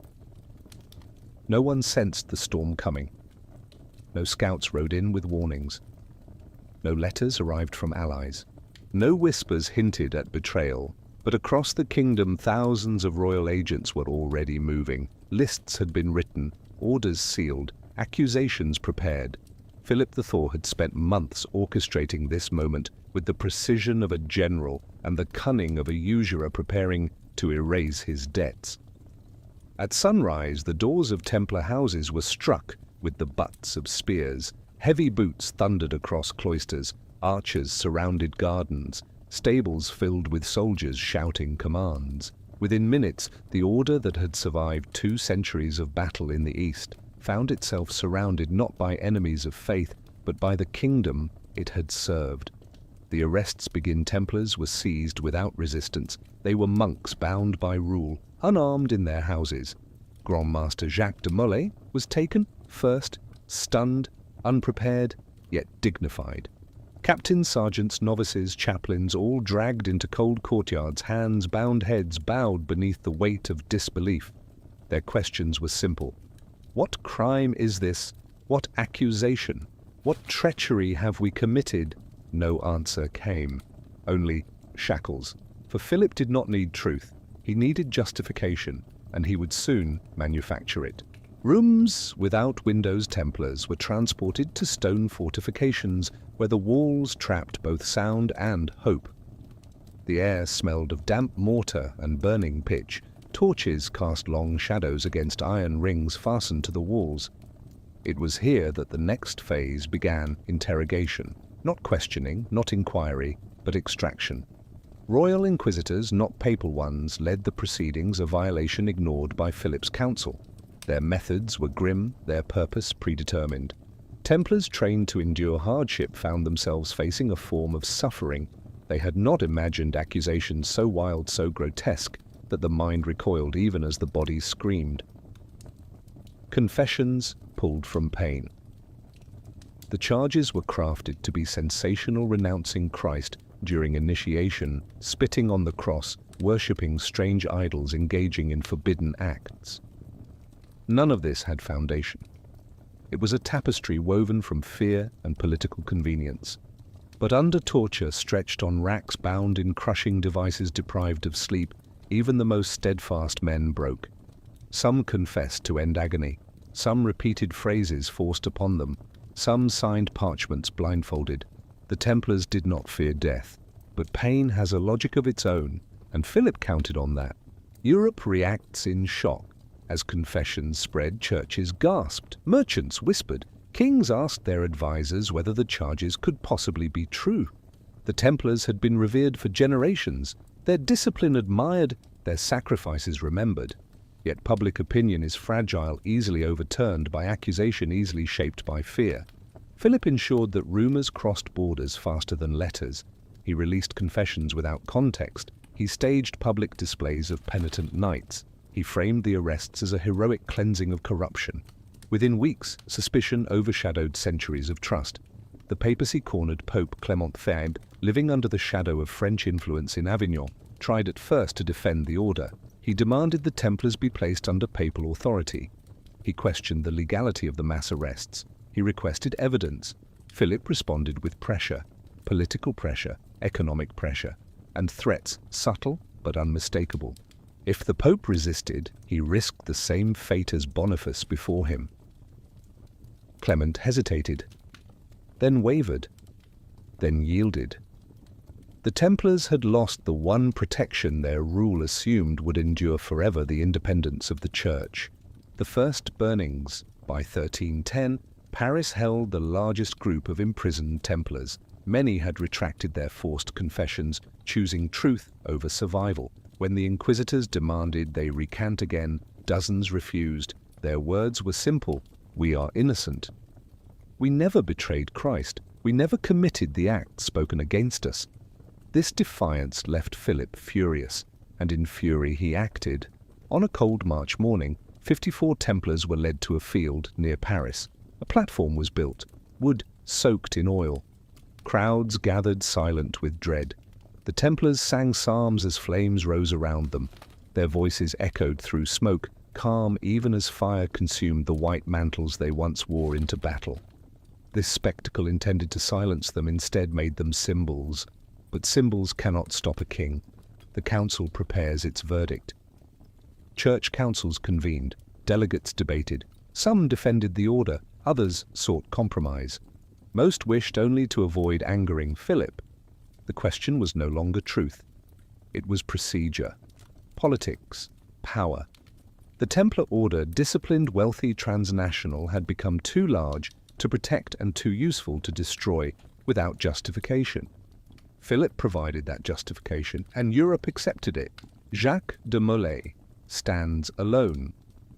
No one sensed the storm coming. No scouts rode in with warnings. No letters arrived from allies. No whispers hinted at betrayal, but across the kingdom thousands of royal agents were already moving. Lists had been written, orders sealed, accusations prepared. Philip the Thor had spent months orchestrating this moment with the precision of a general and the cunning of a usurer preparing to erase his debts. At sunrise, the doors of Templar houses were struck with the butts of spears. Heavy boots thundered across cloisters, archers surrounded gardens, stables filled with soldiers shouting commands. Within minutes, the order that had survived 2 centuries of battle in the east found itself surrounded not by enemies of faith, but by the kingdom it had served. The arrests begin Templars were seized without resistance. They were monks bound by rule, unarmed in their houses. Grand Master Jacques de Molay was taken first, stunned, unprepared, yet dignified. Captains, sergeants, novices, chaplains, all dragged into cold courtyards, hands, bound heads bowed beneath the weight of disbelief. Their questions were simple. What crime is this? What accusation? What treachery have we committed? No answer came. Only shackles. For Philip did not need truth. He needed justification, and he would soon manufacture it. Rooms without windows Templars were transported to stone fortifications where the walls trapped both sound and hope. The air smelled of damp mortar and burning pitch. Torches cast long shadows against iron rings fastened to the walls. It was here that the next phase began: interrogation. Not questioning, not inquiry, but extraction. Royal inquisitors, not papal ones, led the proceedings, a violation ignored by Philip's council. Their methods were grim, their purpose predetermined. Templars trained to endure hardship found themselves facing a form of suffering. They had not imagined accusations so wild, so grotesque, that the mind recoiled even as the body screamed. Confessions pulled from pain. The charges were crafted to be sensational, renouncing Christ during initiation, spitting on the cross, worshipping strange idols, engaging in forbidden acts. None of this had foundation. It was a tapestry woven from fear and political convenience. But under torture, stretched on racks, bound in crushing devices, deprived of sleep, even the most steadfast men broke. Some confessed to end agony. Some repeated phrases forced upon them. Some signed parchments blindfolded. The Templars did not fear death. But pain has a logic of its own, and Philip counted on that. Europe reacts in shock. As confessions spread, churches gasped, merchants whispered, kings asked their advisors whether the charges could possibly be true. The Templars had been revered for generations, their discipline admired, their sacrifices remembered. Yet public opinion is fragile, easily overturned by accusation, easily shaped by fear. Philip ensured that rumors crossed borders faster than letters. He released confessions without context. He staged public displays of penitent knights. He framed the arrests as a heroic cleansing of corruption. Within weeks, suspicion overshadowed centuries of trust. The papacy cornered Pope Clement V, living under the shadow of French influence in Avignon, tried at first to defend the order. He demanded the Templars be placed under papal authority. He questioned the legality of the mass arrests. He requested evidence. Philip responded with pressure, political pressure, economic pressure, and threats subtle but unmistakable. If the Pope resisted, he risked the same fate as Boniface before him. Clement hesitated, then wavered, then yielded. The Templars had lost the one protection their rule assumed would endure forever: the independence of the Church. The first burnings. By 1310, Paris held the largest group of imprisoned Templars. Many had retracted their forced confessions, choosing truth over survival. When the inquisitors demanded they recant again, dozens refused. Their words were simple: we are innocent. We never betrayed Christ. We never committed the acts spoken against us. This defiance left Philip furious, and in fury he acted. On a cold March morning, 54 Templars were led to a field near Paris. A platform was built, wood soaked in oil. Crowds gathered silent with dread. The Templars sang psalms as flames rose around them. Their voices echoed through smoke, calm even as fire consumed the white mantles they once wore into battle. This spectacle, intended to silence them, instead made them symbols. But symbols cannot stop a king. The council prepares its verdict. Church councils convened, delegates debated. Some defended the order, others sought compromise. Most wished only to avoid angering Philip. The question was no longer truth. It was procedure, politics, power. The Templar order, disciplined, wealthy, transnational, had become too large to protect and too useful to destroy without justification. Philip provided that justification, and Europe accepted it. Jacques de Molay stands alone.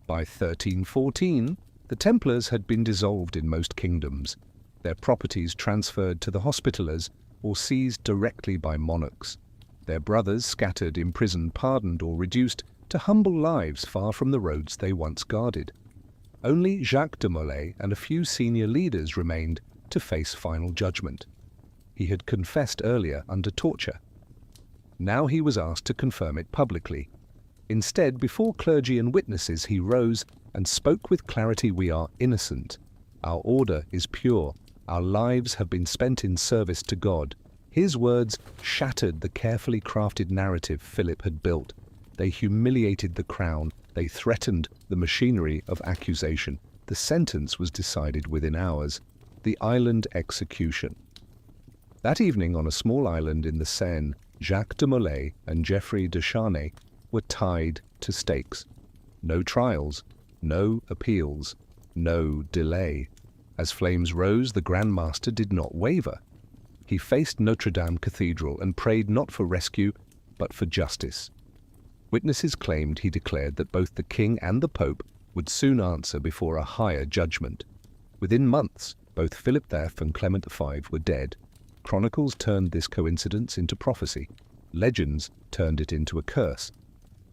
By 1314, the Templars had been dissolved in most kingdoms, their properties transferred to the Hospitallers or seized directly by monarchs, their brothers scattered, imprisoned, pardoned, or reduced to humble lives far from the roads they once guarded. Only Jacques de Molay and a few senior leaders remained to face final judgment. He had confessed earlier under torture. Now he was asked to confirm it publicly. Instead, before clergy and witnesses, he rose and spoke with clarity. "We are innocent. Our order is pure. Our lives have been spent in service to God." His words shattered the carefully crafted narrative Philip had built. They humiliated the crown. They threatened the machinery of accusation. The sentence was decided within hours: the island execution. That evening, on a small island in the Seine, Jacques de Molay and Geoffrey de Charnay were tied to stakes. No trials, no appeals, no delay. As flames rose, the Grand Master did not waver. He faced Notre Dame Cathedral and prayed not for rescue, but for justice. Witnesses claimed he declared that both the king and the Pope would soon answer before a higher judgment. Within months, both Philip V and Clement V were dead. Chronicles turned this coincidence into prophecy. Legends turned it into a curse.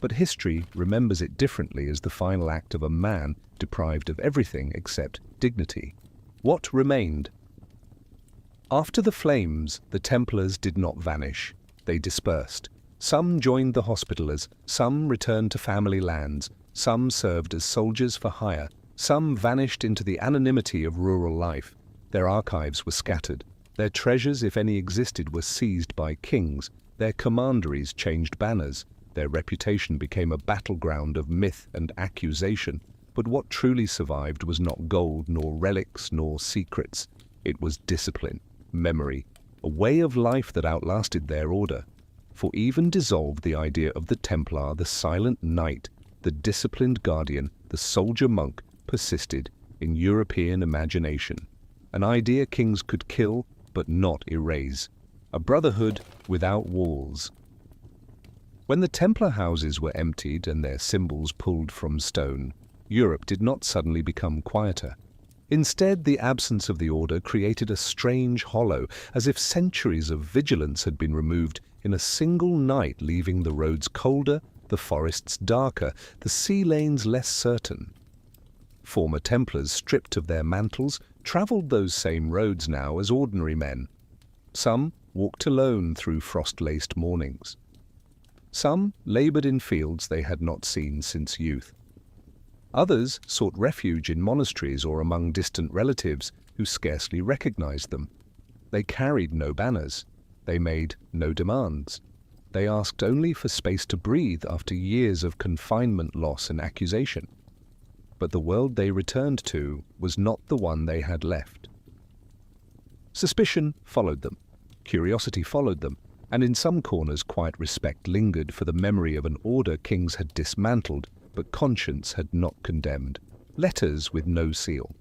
But history remembers it differently as the final act of a man deprived of everything except dignity. What remained? After the flames, the Templars did not vanish. They dispersed. Some joined the Hospitallers, some returned to family lands, some served as soldiers for hire, some vanished into the anonymity of rural life. Their archives were scattered. Their treasures, if any existed, were seized by kings. Their commanderies changed banners. Their reputation became a battleground of myth and accusation. But what truly survived was not gold, nor relics, nor secrets. It was discipline, memory, a way of life that outlasted their order. For even dissolved the idea of the Templar, the silent knight, the disciplined guardian, the soldier monk persisted in European imagination. An idea kings could kill but not erase. A brotherhood without walls. When the Templar houses were emptied and their symbols pulled from stone, Europe did not suddenly become quieter. Instead, the absence of the order created a strange hollow, as if centuries of vigilance had been removed in a single night, leaving the roads colder, the forests darker, the sea lanes less certain. Former Templars, stripped of their mantles, travelled those same roads now as ordinary men. Some walked alone through frost-laced mornings. Some laboured in fields they had not seen since youth. Others sought refuge in monasteries or among distant relatives who scarcely recognized them. They carried no banners. They made no demands. They asked only for space to breathe after years of confinement, loss, and accusation. But the world they returned to was not the one they had left. Suspicion followed them. Curiosity followed them. And in some corners quiet respect lingered for the memory of an order kings had dismantled, but conscience had not condemned. Letters with no seal.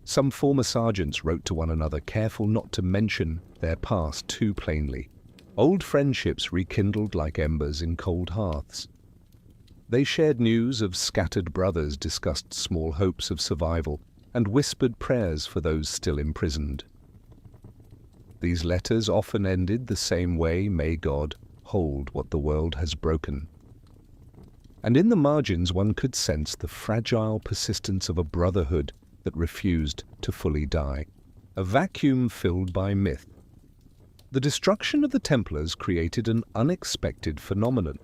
Some former sergeants wrote to one another, careful not to mention their past too plainly. Old friendships rekindled like embers in cold hearths. They shared news of scattered brothers, discussed small hopes of survival, and whispered prayers for those still imprisoned. These letters often ended the same way: "May God hold what the world has broken." And in the margins one could sense the fragile persistence of a brotherhood that refused to fully die, a vacuum filled by myth. The destruction of the Templars created an unexpected phenomenon.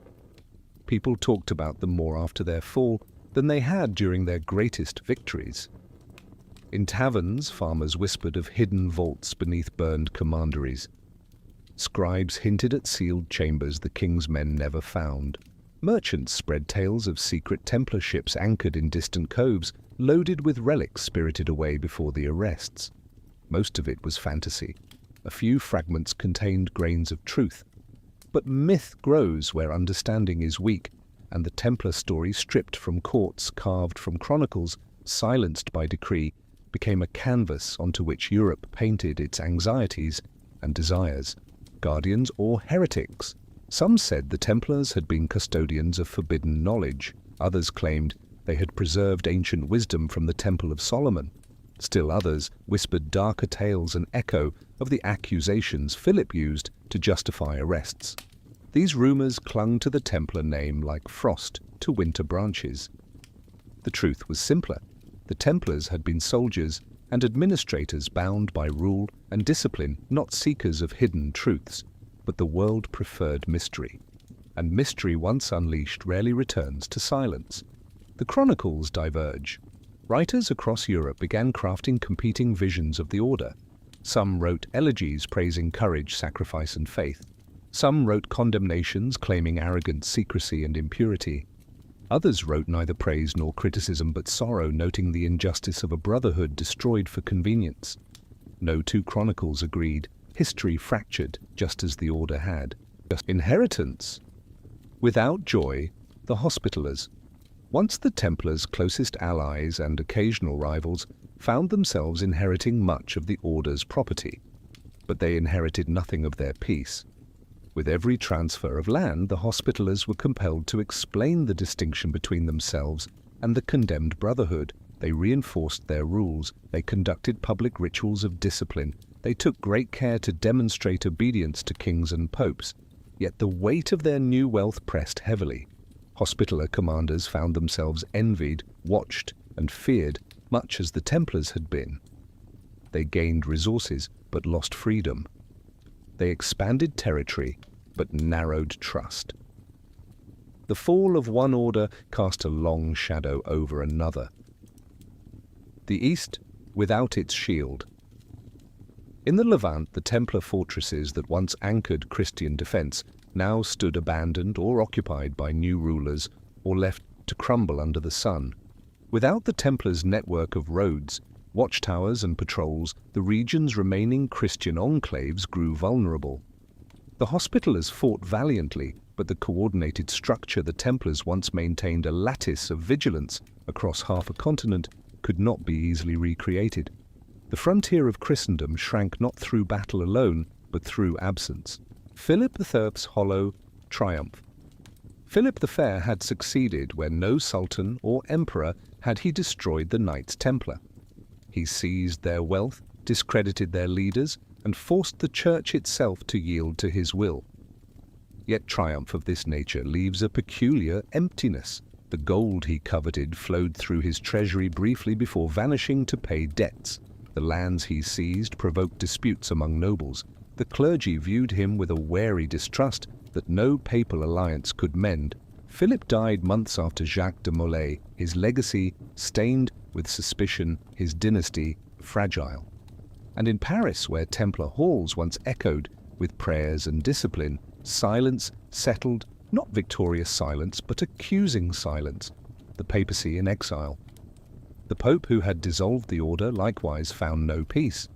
People talked about them more after their fall than they had during their greatest victories. In taverns, farmers whispered of hidden vaults beneath burned commanderies. Scribes hinted at sealed chambers the king's men never found. Merchants spread tales of secret Templar ships anchored in distant coves, loaded with relics spirited away before the arrests. Most of it was fantasy. A few fragments contained grains of truth. But myth grows where understanding is weak, and the Templar story, stripped from courts, carved from chronicles, silenced by decree, became a canvas onto which Europe painted its anxieties and desires. Guardians or heretics? Some said the Templars had been custodians of forbidden knowledge. Others claimed they had preserved ancient wisdom from the Temple of Solomon. Still others whispered darker tales and echo of the accusations Philip used to justify arrests. These rumors clung to the Templar name like frost to winter branches. The truth was simpler. The Templars had been soldiers and administrators bound by rule and discipline, not seekers of hidden truths, but the world preferred mystery. And mystery, once unleashed, rarely returns to silence. The chronicles diverge. Writers across Europe began crafting competing visions of the order. Some wrote elegies praising courage, sacrifice, and faith. Some wrote condemnations claiming arrogance, secrecy, and impurity. Others wrote neither praise nor criticism but sorrow, noting the injustice of a brotherhood destroyed for convenience. No two chronicles agreed. History fractured, just as the order had. Inheritance. Without joy, the Hospitallers. Once the Templars' closest allies and occasional rivals found themselves inheriting much of the order's property. But they inherited nothing of their peace. With every transfer of land, the Hospitallers were compelled to explain the distinction between themselves and the condemned brotherhood. They reinforced their rules. They conducted public rituals of discipline. They took great care to demonstrate obedience to kings and popes. Yet the weight of their new wealth pressed heavily. Hospitaller commanders found themselves envied, watched, and feared, much as the Templars had been. They gained resources, but lost freedom. They expanded territory, but narrowed trust. The fall of one order cast a long shadow over another. The East, without its shield. In the Levant, the Templar fortresses that once anchored Christian defense now stood abandoned or occupied by new rulers or left to crumble under the sun. Without the Templars' network of roads, watchtowers and patrols, the region's remaining Christian enclaves grew vulnerable. The Hospitallers fought valiantly, but the coordinated structure the Templars once maintained, a lattice of vigilance across half a continent, could not be easily recreated. The frontier of Christendom shrank not through battle alone, but through absence. Philip III's hollow triumph. Philip the Fair had succeeded where no sultan or emperor had he destroyed the Knights Templar. He seized their wealth, discredited their leaders, and forced the church itself to yield to his will. Yet triumph of this nature leaves a peculiar emptiness. The gold he coveted flowed through his treasury briefly before vanishing to pay debts. The lands he seized provoked disputes among nobles. The clergy viewed him with a wary distrust that no papal alliance could mend. Philip died months after Jacques de Molay, his legacy stained with suspicion, his dynasty fragile. And in Paris, where Templar halls once echoed with prayers and discipline, silence settled, not victorious silence, but accusing silence, the papacy in exile. The Pope who had dissolved the order likewise found no peace.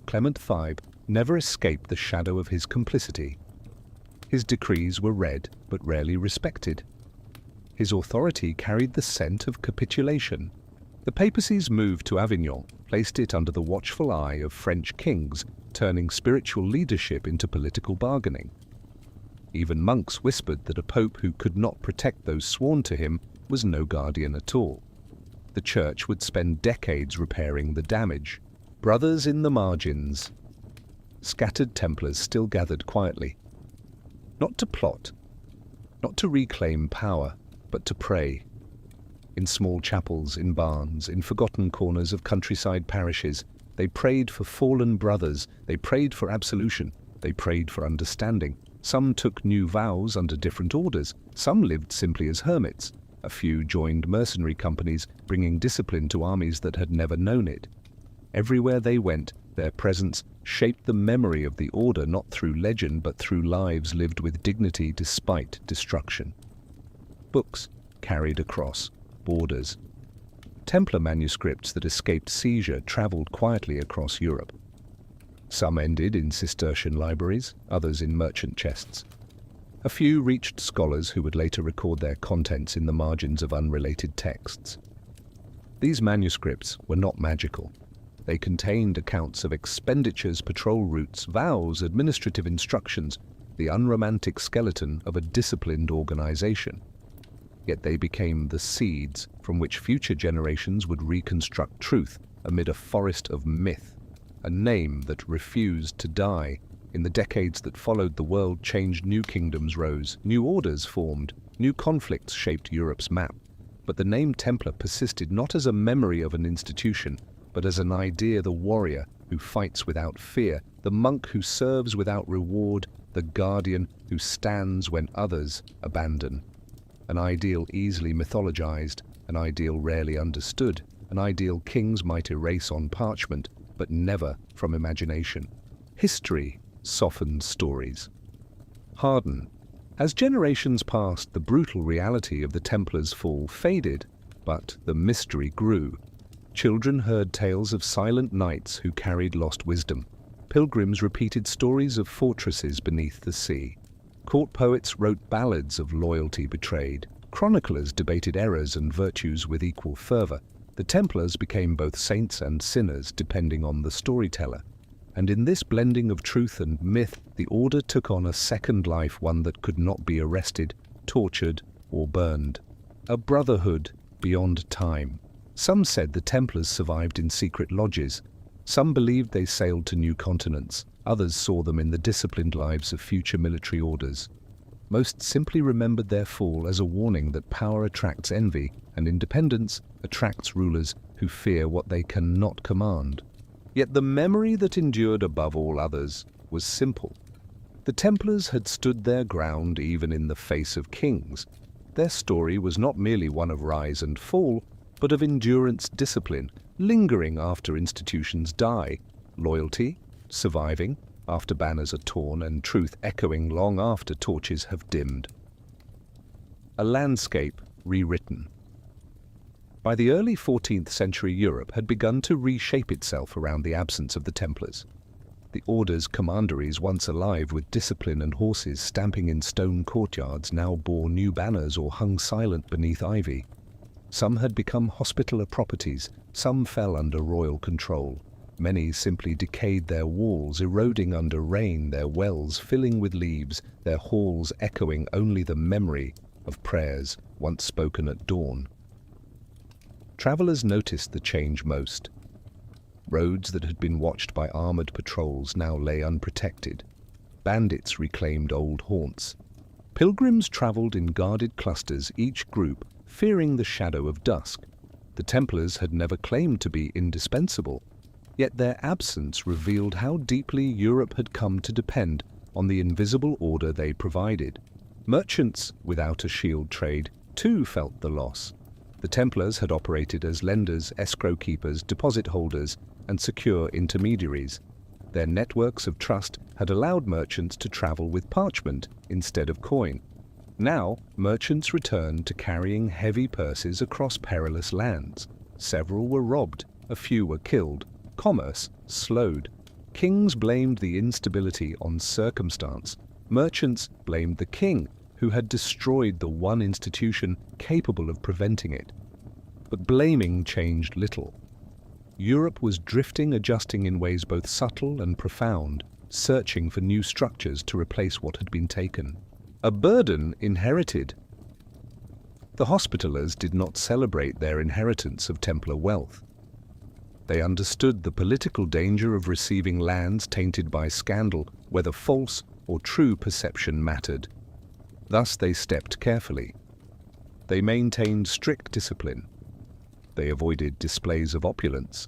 Clement V never escaped the shadow of his complicity. His decrees were read, but rarely respected. His authority carried the scent of capitulation. The papacy's move to Avignon placed it under the watchful eye of French kings, turning spiritual leadership into political bargaining. Even monks whispered that a pope who could not protect those sworn to him was no guardian at all. The church would spend decades repairing the damage. Brothers in the margins. Scattered Templars still gathered quietly. Not to plot, not to reclaim power, but to pray. In small chapels, in barns, in forgotten corners of countryside parishes, they prayed for fallen brothers, they prayed for absolution, they prayed for understanding. Some took new vows under different orders, some lived simply as hermits. A few joined mercenary companies, bringing discipline to armies that had never known it. Everywhere they went, Their presence shaped the memory of the Order not through legend but through lives lived with dignity despite destruction. Books carried across borders. Templar manuscripts that escaped seizure traveled quietly across Europe. Some ended in Cistercian libraries, others in merchant chests. A few reached scholars who would later record their contents in the margins of unrelated texts. These manuscripts were not magical. They contained accounts of expenditures, patrol routes, vows, administrative instructions, the unromantic skeleton of a disciplined organization. Yet they became the seeds from which future generations would reconstruct truth amid a forest of myth, a name that refused to die. In the decades that followed, the world changed. New kingdoms rose, new orders formed, new conflicts shaped Europe's map. But the name Templar persisted not as a memory of an institution, but as an idea: the warrior who fights without fear, the monk who serves without reward, the guardian who stands when others abandon. An ideal easily mythologized, an ideal rarely understood, an ideal kings might erase on parchment, but never from imagination. History softened stories. Harden. As generations passed, the brutal reality of the Templars' fall faded, but the mystery grew. Children heard tales of silent knights who carried lost wisdom. Pilgrims repeated stories of fortresses beneath the sea. Court poets wrote ballads of loyalty betrayed. Chroniclers debated errors and virtues with equal fervor. The Templars became both saints and sinners depending on the storyteller. And in this blending of truth and myth, the Order took on a second life, one that could not be arrested, tortured, or burned. A brotherhood beyond time. Some said the Templars survived in secret lodges. Some believed they sailed to new continents. Others saw them in the disciplined lives of future military orders. Most simply remembered their fall as a warning that power attracts envy, and independence attracts rulers who fear what they cannot command. Yet the memory that endured above all others was simple. The Templars had stood their ground even in the face of kings. Their story was not merely one of rise and fall, but of endurance, discipline, lingering after institutions die, loyalty surviving after banners are torn, and truth echoing long after torches have dimmed. A landscape rewritten. By the early 14th century, Europe had begun to reshape itself around the absence of the Templars. The Order's commanderies, once alive with discipline and horses stamping in stone courtyards, now bore new banners or hung silent beneath ivy. Some had become hospitaller properties, some fell under royal control. Many simply decayed, their walls eroding under rain, their wells filling with leaves, their halls echoing only the memory of prayers once spoken at dawn. Travelers noticed the change most. Roads that had been watched by armored patrols now lay unprotected. Bandits reclaimed old haunts. Pilgrims traveled in guarded clusters, each group fearing the shadow of dusk. The Templars had never claimed to be indispensable, yet their absence revealed how deeply Europe had come to depend on the invisible order they provided. Merchants without a shield trade too felt the loss. The Templars had operated as lenders, escrow keepers, deposit holders, and secure intermediaries. Their networks of trust had allowed merchants to travel with parchment instead of coin. Now, merchants returned to carrying heavy purses across perilous lands. Several were robbed, a few were killed. Commerce slowed. Kings blamed the instability on circumstance. Merchants blamed the king, who had destroyed the one institution capable of preventing it. But blaming changed little. Europe was drifting, adjusting in ways both subtle and profound, searching for new structures to replace what had been taken. A burden inherited. The Hospitallers did not celebrate their inheritance of Templar wealth. They understood the political danger of receiving lands tainted by scandal, whether false or true perception mattered. Thus they stepped carefully. They maintained strict discipline. They avoided displays of opulence.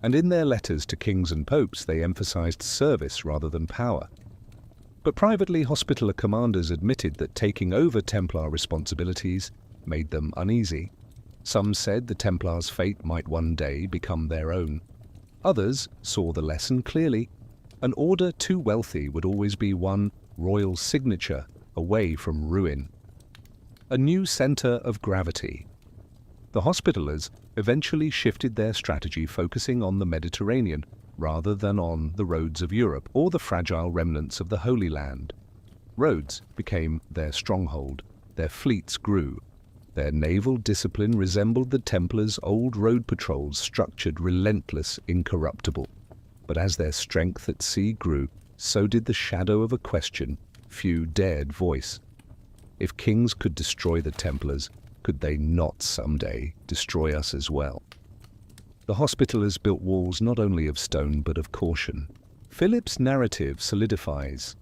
And in their letters to kings and popes, they emphasized service rather than power. But privately, Hospitaller commanders admitted that taking over Templar responsibilities made them uneasy. Some said the Templars' fate might one day become their own. Others saw the lesson clearly. An order too wealthy would always be one royal signature away from ruin. A new center of gravity. The Hospitallers eventually shifted their strategy, focusing on the Mediterranean rather than on the roads of Europe or the fragile remnants of the Holy Land. Roads became their stronghold, their fleets grew. Their naval discipline resembled the Templars' old road patrols, structured, relentless, incorruptible. But as their strength at sea grew, so did the shadow of a question few dared voice. If kings could destroy the Templars, could they not someday destroy us as well? The Hospitallers built walls not only of stone but of caution. Philip's narrative solidifies.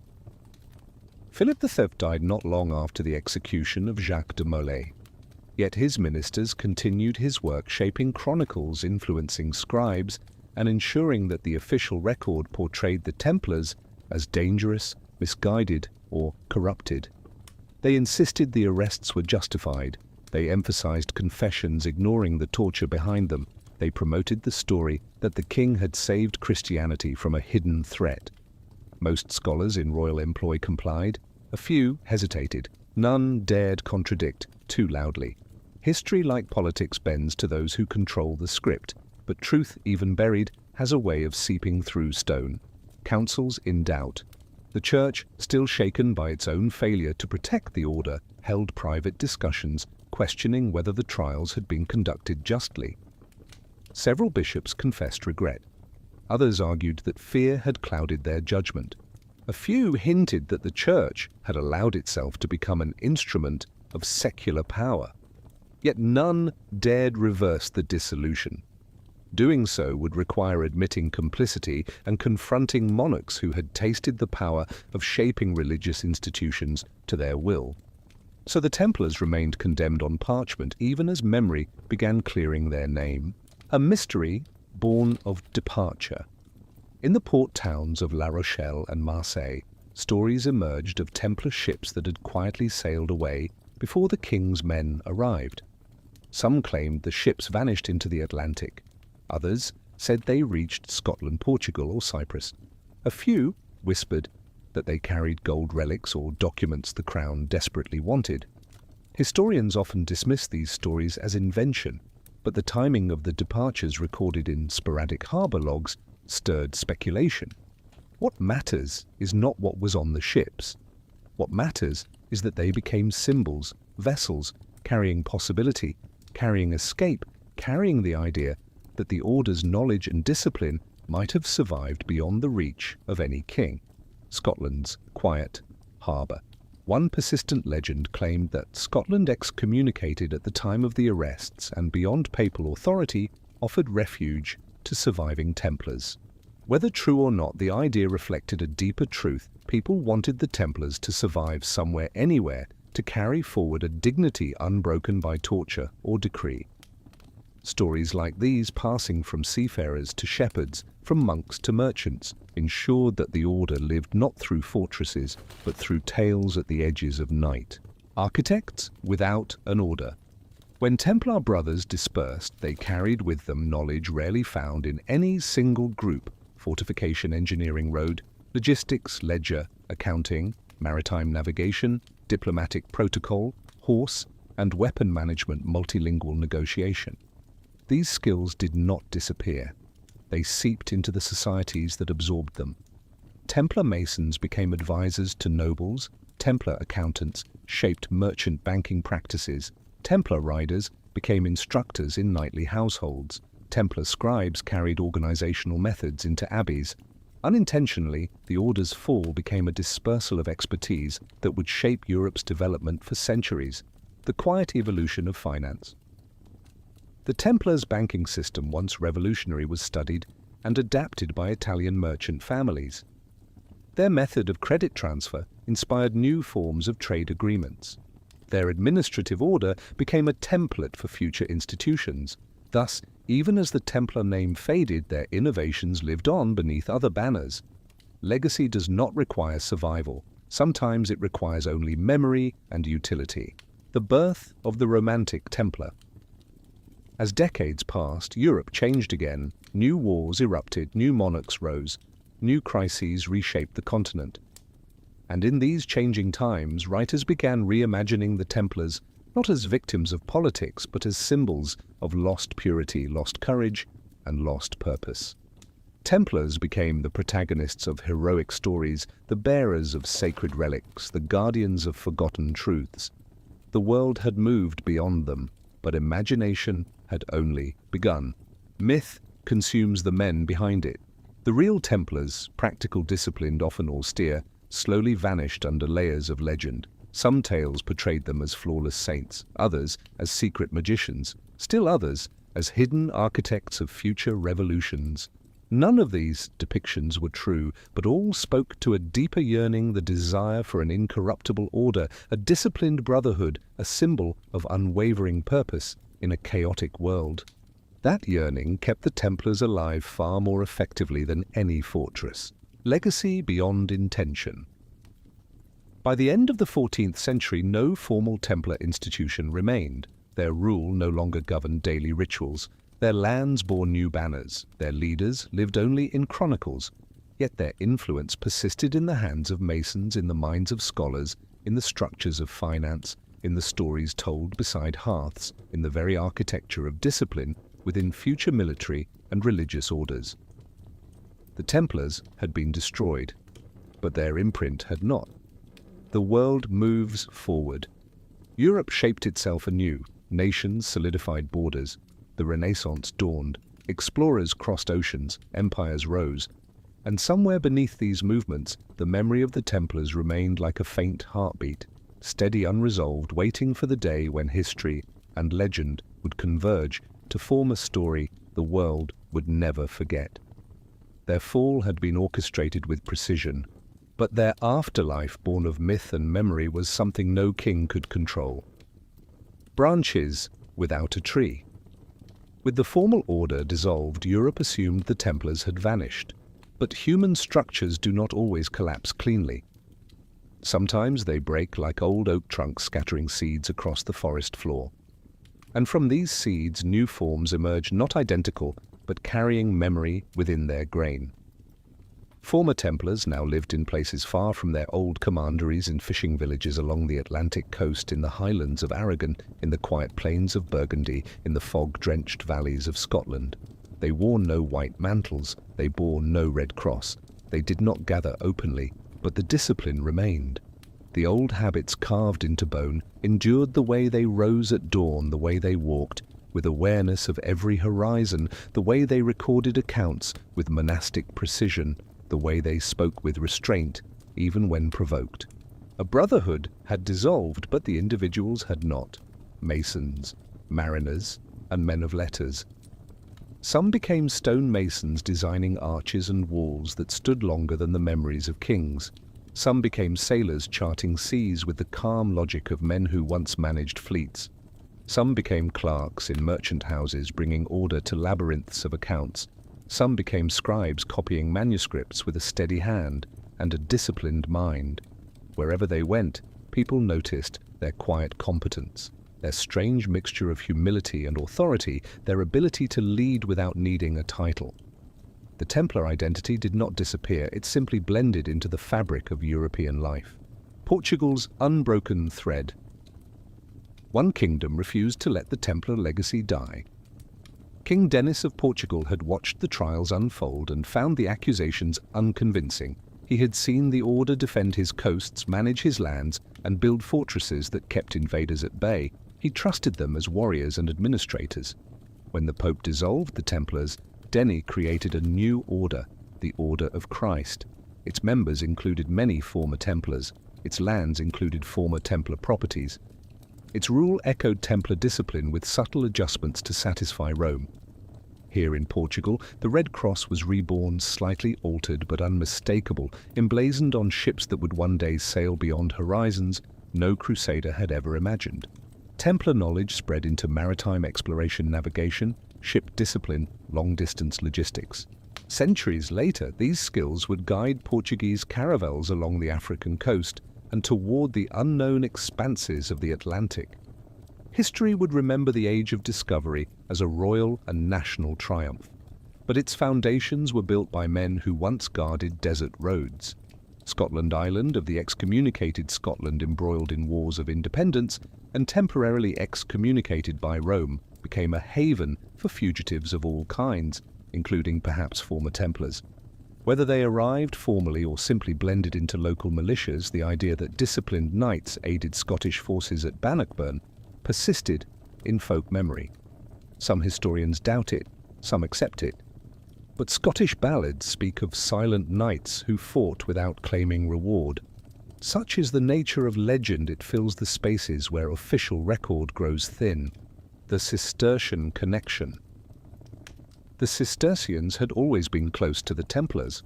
Philip V died not long after the execution of Jacques de Molay. Yet his ministers continued his work, shaping chronicles, influencing scribes, and ensuring that the official record portrayed the Templars as dangerous, misguided, or corrupted. They insisted the arrests were justified. They emphasized confessions, ignoring the torture behind them. They promoted the story that the king had saved Christianity from a hidden threat. Most scholars in royal employ complied. A few hesitated. None dared contradict too loudly. History, like politics, bends to those who control the script, but truth, even buried, has a way of seeping through stone. Councils in doubt. The church, still shaken by its own failure to protect the order, held private discussions, questioning whether the trials had been conducted justly. Several bishops confessed regret. Others argued that fear had clouded their judgment. A few hinted that the church had allowed itself to become an instrument of secular power. Yet none dared reverse the dissolution. Doing so would require admitting complicity and confronting monarchs who had tasted the power of shaping religious institutions to their will. So the Templars remained condemned on parchment even as memory began clearing their name. A mystery born of departure. In the port towns of La Rochelle and Marseille, stories emerged of Templar ships that had quietly sailed away before the king's men arrived. Some claimed the ships vanished into the Atlantic. Others said they reached Scotland, Portugal, or Cyprus. A few whispered that they carried gold relics or documents the crown desperately wanted. Historians often dismiss these stories as invention, but the timing of the departures recorded in sporadic harbour logs stirred speculation. What matters is not what was on the ships. What matters is that they became symbols, vessels, carrying possibility, carrying escape, carrying the idea that the order's knowledge and discipline might have survived beyond the reach of any king. Scotland's quiet harbour. One persistent legend claimed that Scotland, excommunicated at the time of the arrests and beyond papal authority, offered refuge to surviving Templars. Whether true or not, the idea reflected a deeper truth. People wanted the Templars to survive somewhere, anywhere, to carry forward a dignity unbroken by torture or decree. Stories like these, passing from seafarers to shepherds, from monks to merchants, ensured that the order lived not through fortresses, but through tales at the edges of night. Architects without an order. When Templar brothers dispersed, they carried with them knowledge rarely found in any single group: fortification, engineering, road, logistics, ledger, accounting, maritime navigation, diplomatic protocol, horse and weapon management, multilingual negotiation. These skills did not disappear. They seeped into the societies that absorbed them. Templar masons became advisors to nobles. Templar accountants shaped merchant banking practices. Templar riders became instructors in knightly households. Templar scribes carried organizational methods into abbeys. Unintentionally, the order's fall became a dispersal of expertise that would shape Europe's development for centuries. The quiet evolution of finance. The Templars' banking system, once revolutionary, was studied and adapted by Italian merchant families. Their method of credit transfer inspired new forms of trade agreements. Their administrative order became a template for future institutions. Thus, even as the Templar name faded, their innovations lived on beneath other banners. Legacy does not require survival. Sometimes it requires only memory and utility. The birth of the Romantic Templar. As decades passed, Europe changed again. New wars erupted, new monarchs rose, new crises reshaped the continent. And in these changing times, writers began reimagining the Templars not as victims of politics, but as symbols of lost purity, lost courage, and lost purpose. Templars became the protagonists of heroic stories, the bearers of sacred relics, the guardians of forgotten truths. The world had moved beyond them, but imagination had only begun. Myth consumes the men behind it. The real Templars, practical, disciplined, often austere, slowly vanished under layers of legend. Some tales portrayed them as flawless saints, others as secret magicians, still others as hidden architects of future revolutions. None of these depictions were true, but all spoke to a deeper yearning, the desire for an incorruptible order, a disciplined brotherhood, a symbol of unwavering purpose in a chaotic world. That yearning kept the Templars alive far more effectively than any fortress. Legacy beyond intention. By the end of the 14th century, no formal Templar institution remained. Their rule no longer governed daily rituals. Their lands bore new banners. Their leaders lived only in chronicles. Yet their influence persisted in the hands of masons, in the minds of scholars, in the structures of finance, in the stories told beside hearths, in the very architecture of discipline within future military and religious orders. The Templars had been destroyed, but their imprint had not. The world moves forward. Europe shaped itself anew. Nations solidified borders. The Renaissance dawned. Explorers crossed oceans. Empires rose. And somewhere beneath these movements, the memory of the Templars remained like a faint heartbeat, steady, unresolved, waiting for the day when history and legend would converge to form a story the world would never forget. Their fall had been orchestrated with precision, but their afterlife, born of myth and memory, was something no king could control. Branches without a tree. With the formal order dissolved, Europe assumed the Templars had vanished. But human structures do not always collapse cleanly. Sometimes they break like old oak trunks scattering seeds across the forest floor. And from these seeds, new forms emerge, not identical, but carrying memory within their grain. Former Templars now lived in places far from their old commanderies, in fishing villages along the Atlantic coast, in the highlands of Aragon, in the quiet plains of Burgundy, in the fog-drenched valleys of Scotland. They wore no white mantles, they bore no red cross. They did not gather openly, but the discipline remained. The old habits carved into bone endured the way they rose at dawn, the way they walked, with awareness of every horizon, the way they recorded accounts with monastic precision, the way they spoke with restraint, even when provoked. A brotherhood had dissolved, but the individuals had not. Masons, mariners, and men of letters. Some became stone masons, designing arches and walls that stood longer than the memories of kings. Some became sailors, charting seas with the calm logic of men who once managed fleets. Some became clerks in merchant houses, bringing order to labyrinths of accounts. Some became scribes, copying manuscripts with a steady hand and a disciplined mind. Wherever they went, people noticed their quiet competence, their strange mixture of humility and authority, their ability to lead without needing a title. The Templar identity did not disappear, it simply blended into the fabric of European life. Portugal's unbroken thread. One kingdom refused to let the Templar legacy die. King Denis of Portugal had watched the trials unfold and found the accusations unconvincing. He had seen the order defend his coasts, manage his lands, and build fortresses that kept invaders at bay. He trusted them as warriors and administrators. When the Pope dissolved the Templars, Denis created a new order, the Order of Christ. Its members included many former Templars. Its lands included former Templar properties. Its rule echoed Templar discipline with subtle adjustments to satisfy Rome. Here in Portugal, the Red Cross was reborn, slightly altered but unmistakable, emblazoned on ships that would one day sail beyond horizons no crusader had ever imagined. Templar knowledge spread into maritime exploration, navigation, ship discipline, long-distance logistics. Centuries later, these skills would guide Portuguese caravels along the African coast and toward the unknown expanses of the Atlantic. History would remember the Age of Discovery as a royal and national triumph. but its foundations were built by men who once guarded desert roads. Scotland Island of the excommunicated Scotland embroiled in wars of independence and temporarily excommunicated by Rome became a haven for fugitives of all kinds, including perhaps former Templars. Whether they arrived formally or simply blended into local militias, the idea that disciplined knights aided Scottish forces at Bannockburn persisted in folk memory. Some historians doubt it, some accept it. But Scottish ballads speak of silent knights who fought without claiming reward. Such is the nature of legend, it fills the spaces where official record grows thin. The Cistercian connection. The Cistercians had always been close to the Templars.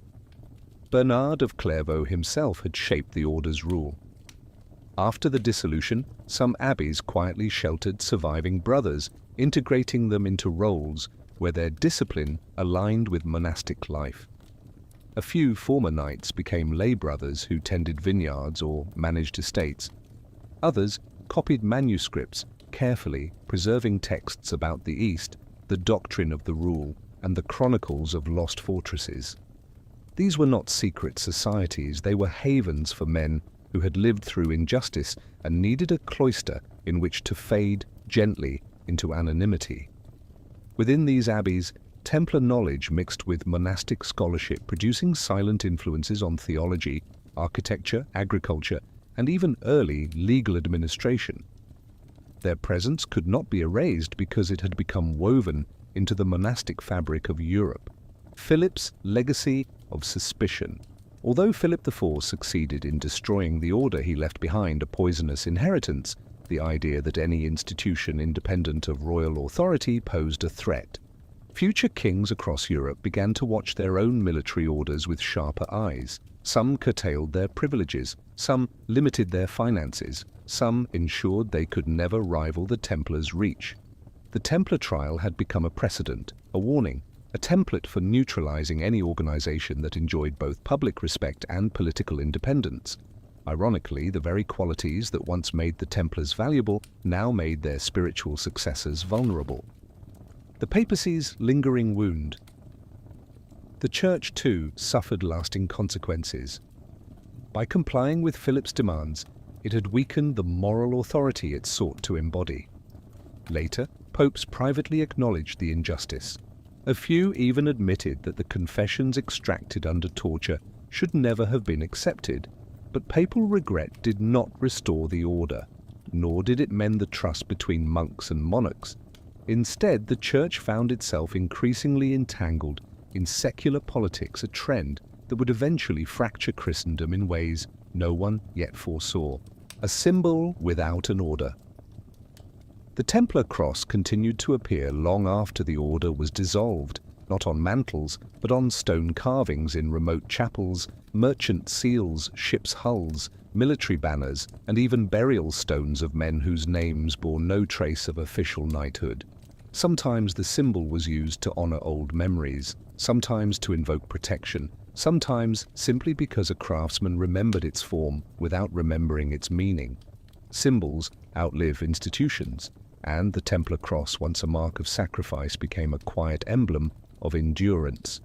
Bernard of Clairvaux himself had shaped the order's rule. After the dissolution, some abbeys quietly sheltered surviving brothers, integrating them into roles where their discipline aligned with monastic life. A few former knights became lay brothers who tended vineyards or managed estates. Others copied manuscripts, carefully preserving texts about the East, the doctrine of the rule, and the chronicles of lost fortresses. These were not secret societies, they were havens for men who had lived through injustice and needed a cloister in which to fade gently into anonymity. Within these abbeys, Templar knowledge mixed with monastic scholarship, producing silent influences on theology, architecture, agriculture, and even early legal administration. Their presence could not be erased because it had become woven into the monastic fabric of Europe. Philip's legacy of suspicion. Although Philip IV succeeded in destroying the order, he left behind a poisonous inheritance, the idea that any institution independent of royal authority posed a threat. Future kings across Europe began to watch their own military orders with sharper eyes. Some curtailed their privileges, some limited their finances, some ensured they could never rival the Templars' reach. The Templar trial had become a precedent, a warning, a template for neutralizing any organization that enjoyed both public respect and political independence. Ironically, the very qualities that once made the Templars valuable now made their spiritual successors vulnerable. The papacy's lingering wound. The Church, too, suffered lasting consequences. By complying with Philip's demands, it had weakened the moral authority it sought to embody. Later, popes privately acknowledged the injustice. A few even admitted that the confessions extracted under torture should never have been accepted. But papal regret did not restore the order, nor did it mend the trust between monks and monarchs. Instead, the Church found itself increasingly entangled in secular politics, a trend that would eventually fracture Christendom in ways no one yet foresaw. A symbol without an order. The Templar cross continued to appear long after the order was dissolved, not on mantles, but on stone carvings in remote chapels, merchant seals, ships' hulls, military banners, and even burial stones of men whose names bore no trace of official knighthood. Sometimes the symbol was used to honor old memories, sometimes to invoke protection, sometimes simply because a craftsman remembered its form without remembering its meaning. Symbols outlive institutions, and the Templar cross, once a mark of sacrifice, became a quiet emblem of endurance.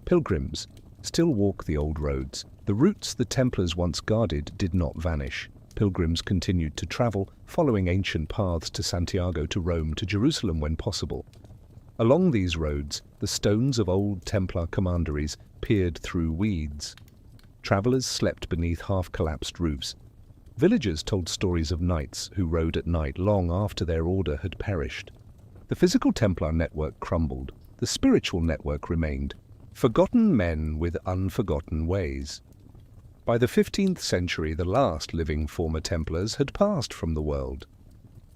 Pilgrims still walk the old roads. The routes the Templars once guarded did not vanish. Pilgrims continued to travel, following ancient paths to Santiago, to Rome, to Jerusalem when possible. Along these roads, the stones of old Templar commanderies peered through weeds. Travelers slept beneath half-collapsed roofs. Villagers told stories of knights who rode at night long after their order had perished. The physical Templar network crumbled. The spiritual network remained. Forgotten men with unforgotten ways. By the 15th century, the last living former Templars had passed from the world.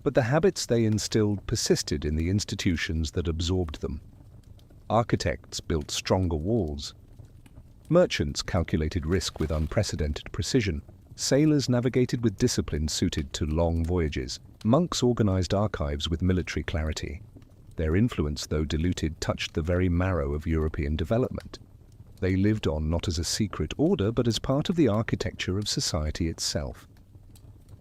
But the habits they instilled persisted in the institutions that absorbed them. Architects built stronger walls. Merchants calculated risk with unprecedented precision. Sailors navigated with discipline suited to long voyages. Monks organized archives with military clarity. Their influence, though diluted, touched the very marrow of European development. They lived on not as a secret order, but as part of the architecture of society itself.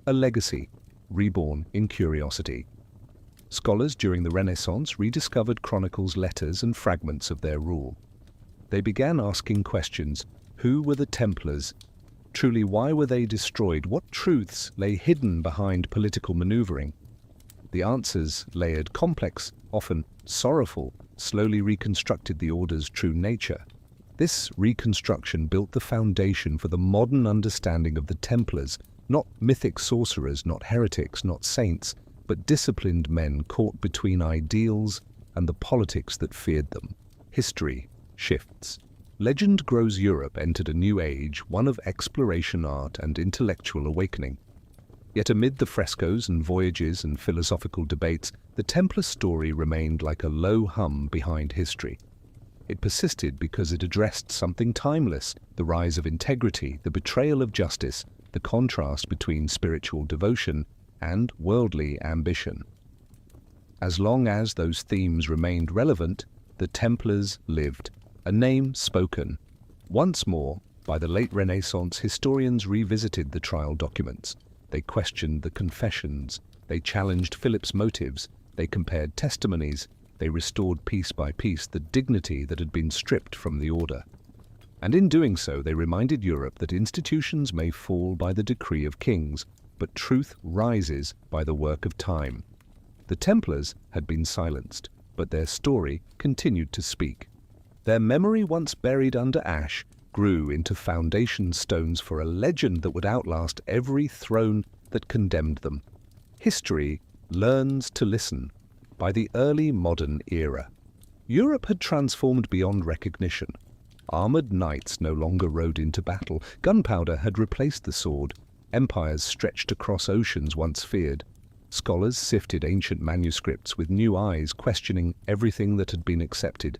A legacy, reborn in curiosity. Scholars during the Renaissance rediscovered chronicles, letters, and fragments of their rule. They began asking questions. Who were the Templars? Truly, why were they destroyed? What truths lay hidden behind political maneuvering? The answers, layered, complex, often sorrowful, slowly reconstructed the order's true nature. This reconstruction built the foundation for the modern understanding of the Templars, not mythic sorcerers, not heretics, not saints, but disciplined men caught between ideals and the politics that feared them. History shifts. Legend grows. Europe entered a new age, one of exploration, art, and intellectual awakening. Yet amid the frescoes and voyages and philosophical debates, the Templar story remained like a low hum behind history. It persisted because it addressed something timeless: the rise of integrity, the betrayal of justice, the contrast between spiritual devotion and worldly ambition. As long as those themes remained relevant, the Templars lived, a name spoken. Once more, by the late Renaissance, historians revisited the trial documents. They questioned the confessions, they challenged Philip's motives, they compared testimonies, they restored piece by piece the dignity that had been stripped from the order. And in doing so, they reminded Europe that institutions may fall by the decree of kings, but truth rises by the work of time. The Templars had been silenced, but their story continued to speak. Their memory, once buried under ash, grew into foundation stones for a legend that would outlast every throne that condemned them. History learns to listen. By the early modern era, Europe had transformed beyond recognition. Armored knights no longer rode into battle. Gunpowder had replaced the sword. Empires stretched across oceans once feared. Scholars sifted ancient manuscripts with new eyes, questioning everything that had been accepted.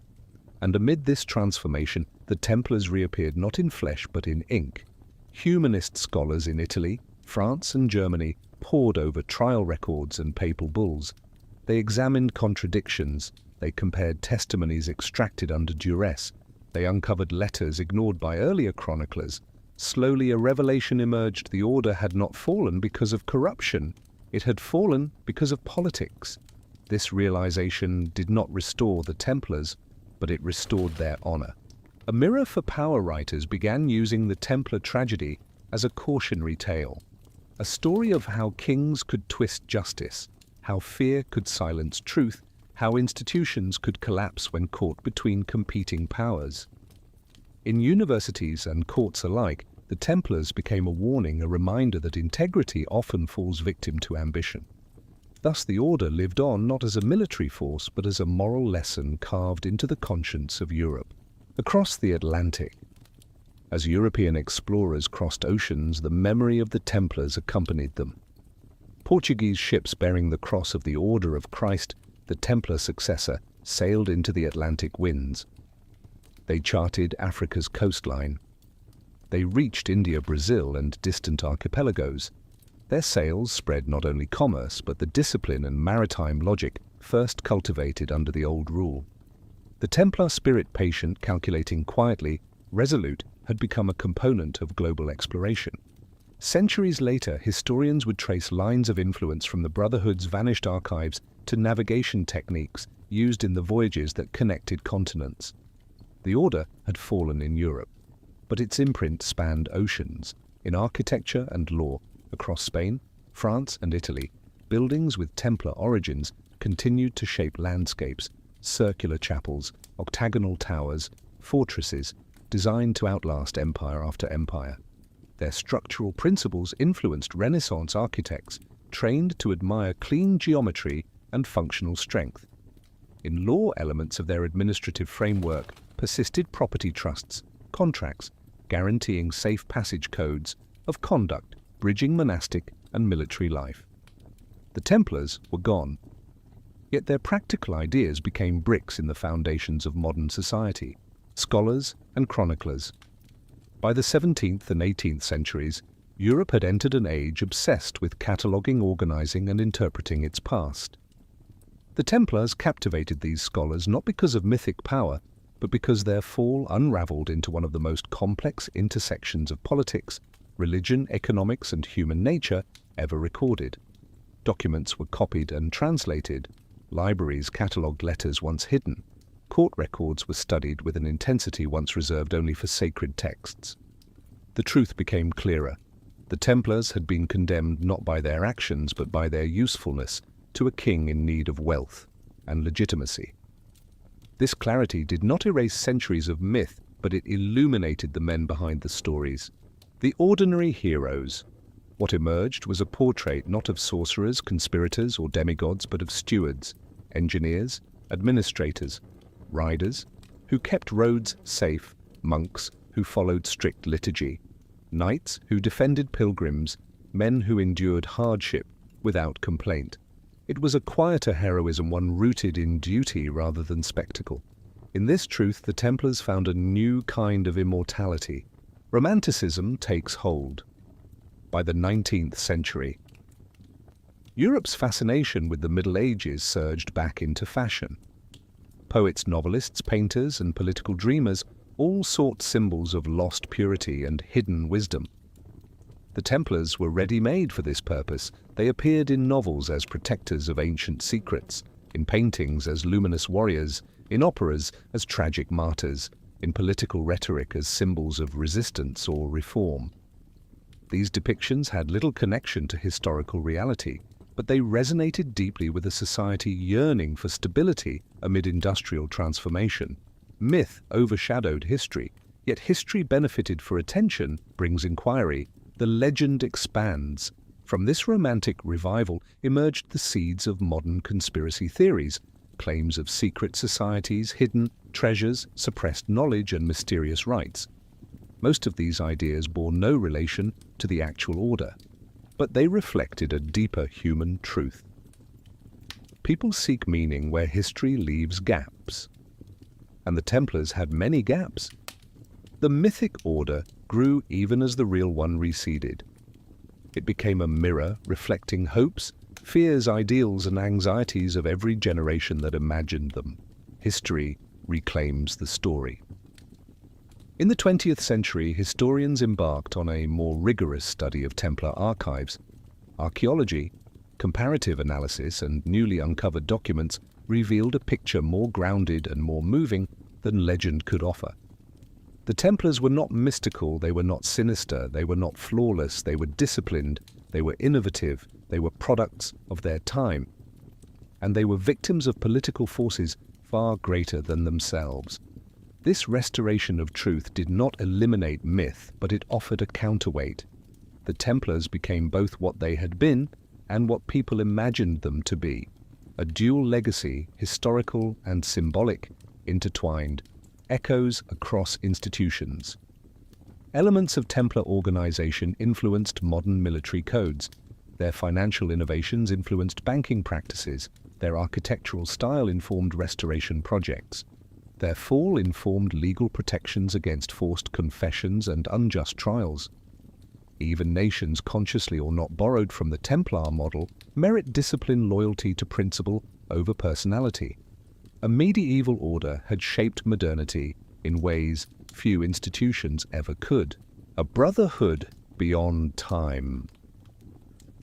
And amid this transformation, the Templars reappeared not in flesh but in ink. Humanist scholars in Italy, France, and Germany pored over trial records and papal bulls. They examined contradictions. They compared testimonies extracted under duress. They uncovered letters ignored by earlier chroniclers. Slowly, a revelation emerged: the order had not fallen because of corruption. It had fallen because of politics. This realization did not restore the Templars, but it restored their honor. A mirror for power writers began using the Templar tragedy as a cautionary tale, a story of how kings could twist justice, how fear could silence truth, how institutions could collapse when caught between competing powers. In universities and courts alike, the Templars became a warning, a reminder that integrity often falls victim to ambition. Thus the order lived on not as a military force but as a moral lesson carved into the conscience of Europe. Across the Atlantic, as European explorers crossed oceans, the memory of the Templars accompanied them. Portuguese ships bearing the cross of the Order of Christ, the Templar successor, sailed into the Atlantic winds. They charted Africa's coastline. They reached India, Brazil, and distant archipelagos. Their sails spread not only commerce, but the discipline and maritime logic first cultivated under the old rule. The Templar spirit, patient, calculating, quietly, resolute, had become a component of global exploration. Centuries later, historians would trace lines of influence from the Brotherhood's vanished archives to navigation techniques used in the voyages that connected continents. The order had fallen in Europe, but its imprint spanned oceans. In architecture and law, across Spain, France, and Italy, buildings with Templar origins continued to shape landscapes: circular chapels, octagonal towers, fortresses designed to outlast empire after empire. Their structural principles influenced Renaissance architects, trained to admire clean geometry and functional strength. In law, elements of their administrative framework persisted: property trusts, contracts, guaranteeing safe passage codes of conduct, bridging monastic and military life. The Templars were gone, yet their practical ideas became bricks in the foundations of modern society. Scholars and chroniclers. By the 17th and 18th centuries, Europe had entered an age obsessed with cataloguing, organizing, and interpreting its past. The Templars captivated these scholars not because of mythic power, but because their fall unraveled into one of the most complex intersections of politics, religion, economics, and human nature ever recorded. Documents were copied and translated, Libraries catalogued letters once hidden. Court records were studied with an intensity once reserved only for sacred texts. The truth became clearer. The Templars had been condemned not by their actions but by their usefulness to a king in need of wealth and legitimacy. This clarity did not erase centuries of myth, but it illuminated the men behind the stories. The ordinary heroes. What emerged was a portrait not of sorcerers, conspirators, or demigods, but of stewards, engineers, administrators, riders, who kept roads safe, monks who followed strict liturgy, knights who defended pilgrims, men who endured hardship without complaint. It was a quieter heroism, one rooted in duty rather than spectacle. In this truth, the Templars found a new kind of immortality. Romanticism takes hold. By the 19th century, Europe's fascination with the Middle Ages surged back into fashion. Poets, novelists, painters, and political dreamers all sought symbols of lost purity and hidden wisdom. The Templars were ready-made for this purpose. They appeared in novels as protectors of ancient secrets, in paintings as luminous warriors, in operas as tragic martyrs, in political rhetoric as symbols of resistance or reform. These depictions had little connection to historical reality, but they resonated deeply with a society yearning for stability amid industrial transformation. Myth overshadowed history, yet history benefited for attention, brings inquiry. The legend expands. From this romantic revival emerged the seeds of modern conspiracy theories, claims of secret societies, hidden treasures, suppressed knowledge, and mysterious rites. Most of these ideas bore no relation to the actual order, but they reflected a deeper human truth. People seek meaning where history leaves gaps, and the Templars had many gaps. The mythic order grew even as the real one receded. It became a mirror reflecting hopes, fears, ideals, and anxieties of every generation that imagined them. History reclaims the story. In the 20th century, historians embarked on a more rigorous study of Templar archives. Archaeology, comparative analysis, and newly uncovered documents revealed a picture more grounded and more moving than legend could offer. The Templars were not mystical, they were not sinister, they were not flawless, they were disciplined, they were innovative, they were products of their time, and they were victims of political forces far greater than themselves. This restoration of truth did not eliminate myth, but it offered a counterweight. The Templars became both what they had been and what people imagined them to be. A dual legacy, historical and symbolic, intertwined, echoes across institutions. Elements of Templar organization influenced modern military codes. Their financial innovations influenced banking practices. Their architectural style informed restoration projects. Their fall informed legal protections against forced confessions and unjust trials. Even nations, consciously or not borrowed from the Templar model, merit discipline, loyalty to principle over personality. A medieval order had shaped modernity in ways few institutions ever could. A brotherhood beyond time.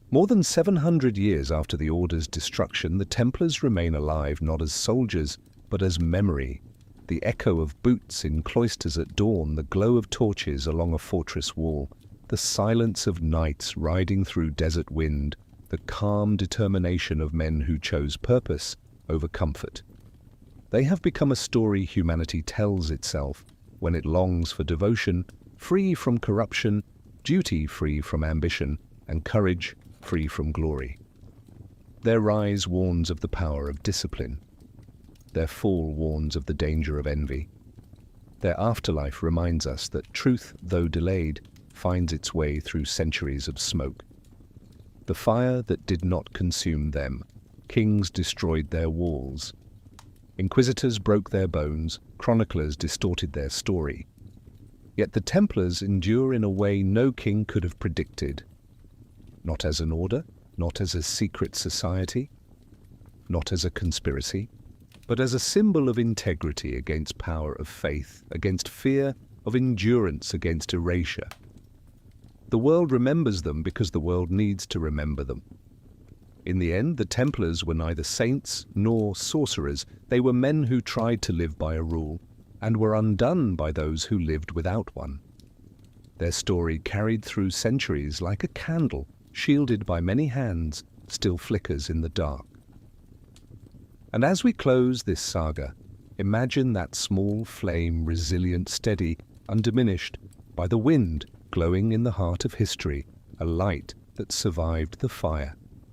More than 700 years after the order's destruction, the Templars remain alive not as soldiers, but as memory. The echo of boots in cloisters at dawn, the glow of torches along a fortress wall, the silence of nights riding through desert wind, the calm determination of men who chose purpose over comfort. They have become a story humanity tells itself when it longs for devotion, free from corruption, duty free from ambition, and courage free from glory. Their rise warns of the power of discipline. Their fall warns of the danger of envy. Their afterlife reminds us that truth, though delayed, finds its way through centuries of smoke. The fire that did not consume them, kings destroyed their walls. Inquisitors broke their bones, chroniclers distorted their story. Yet the Templars endure in a way no king could have predicted. Not as an order, not as a secret society, not as a conspiracy, but as a symbol of integrity against power of faith, against fear, of endurance against erasure. The world remembers them because the world needs to remember them. In the end, the Templars were neither saints nor sorcerers. They were men who tried to live by a rule and were undone by those who lived without one. Their story, carried through centuries like a candle, shielded by many hands, still flickers in the dark. And as we close this saga, imagine that small flame, resilient, steady, undiminished by the wind, glowing in the heart of history, a light that survived the fire.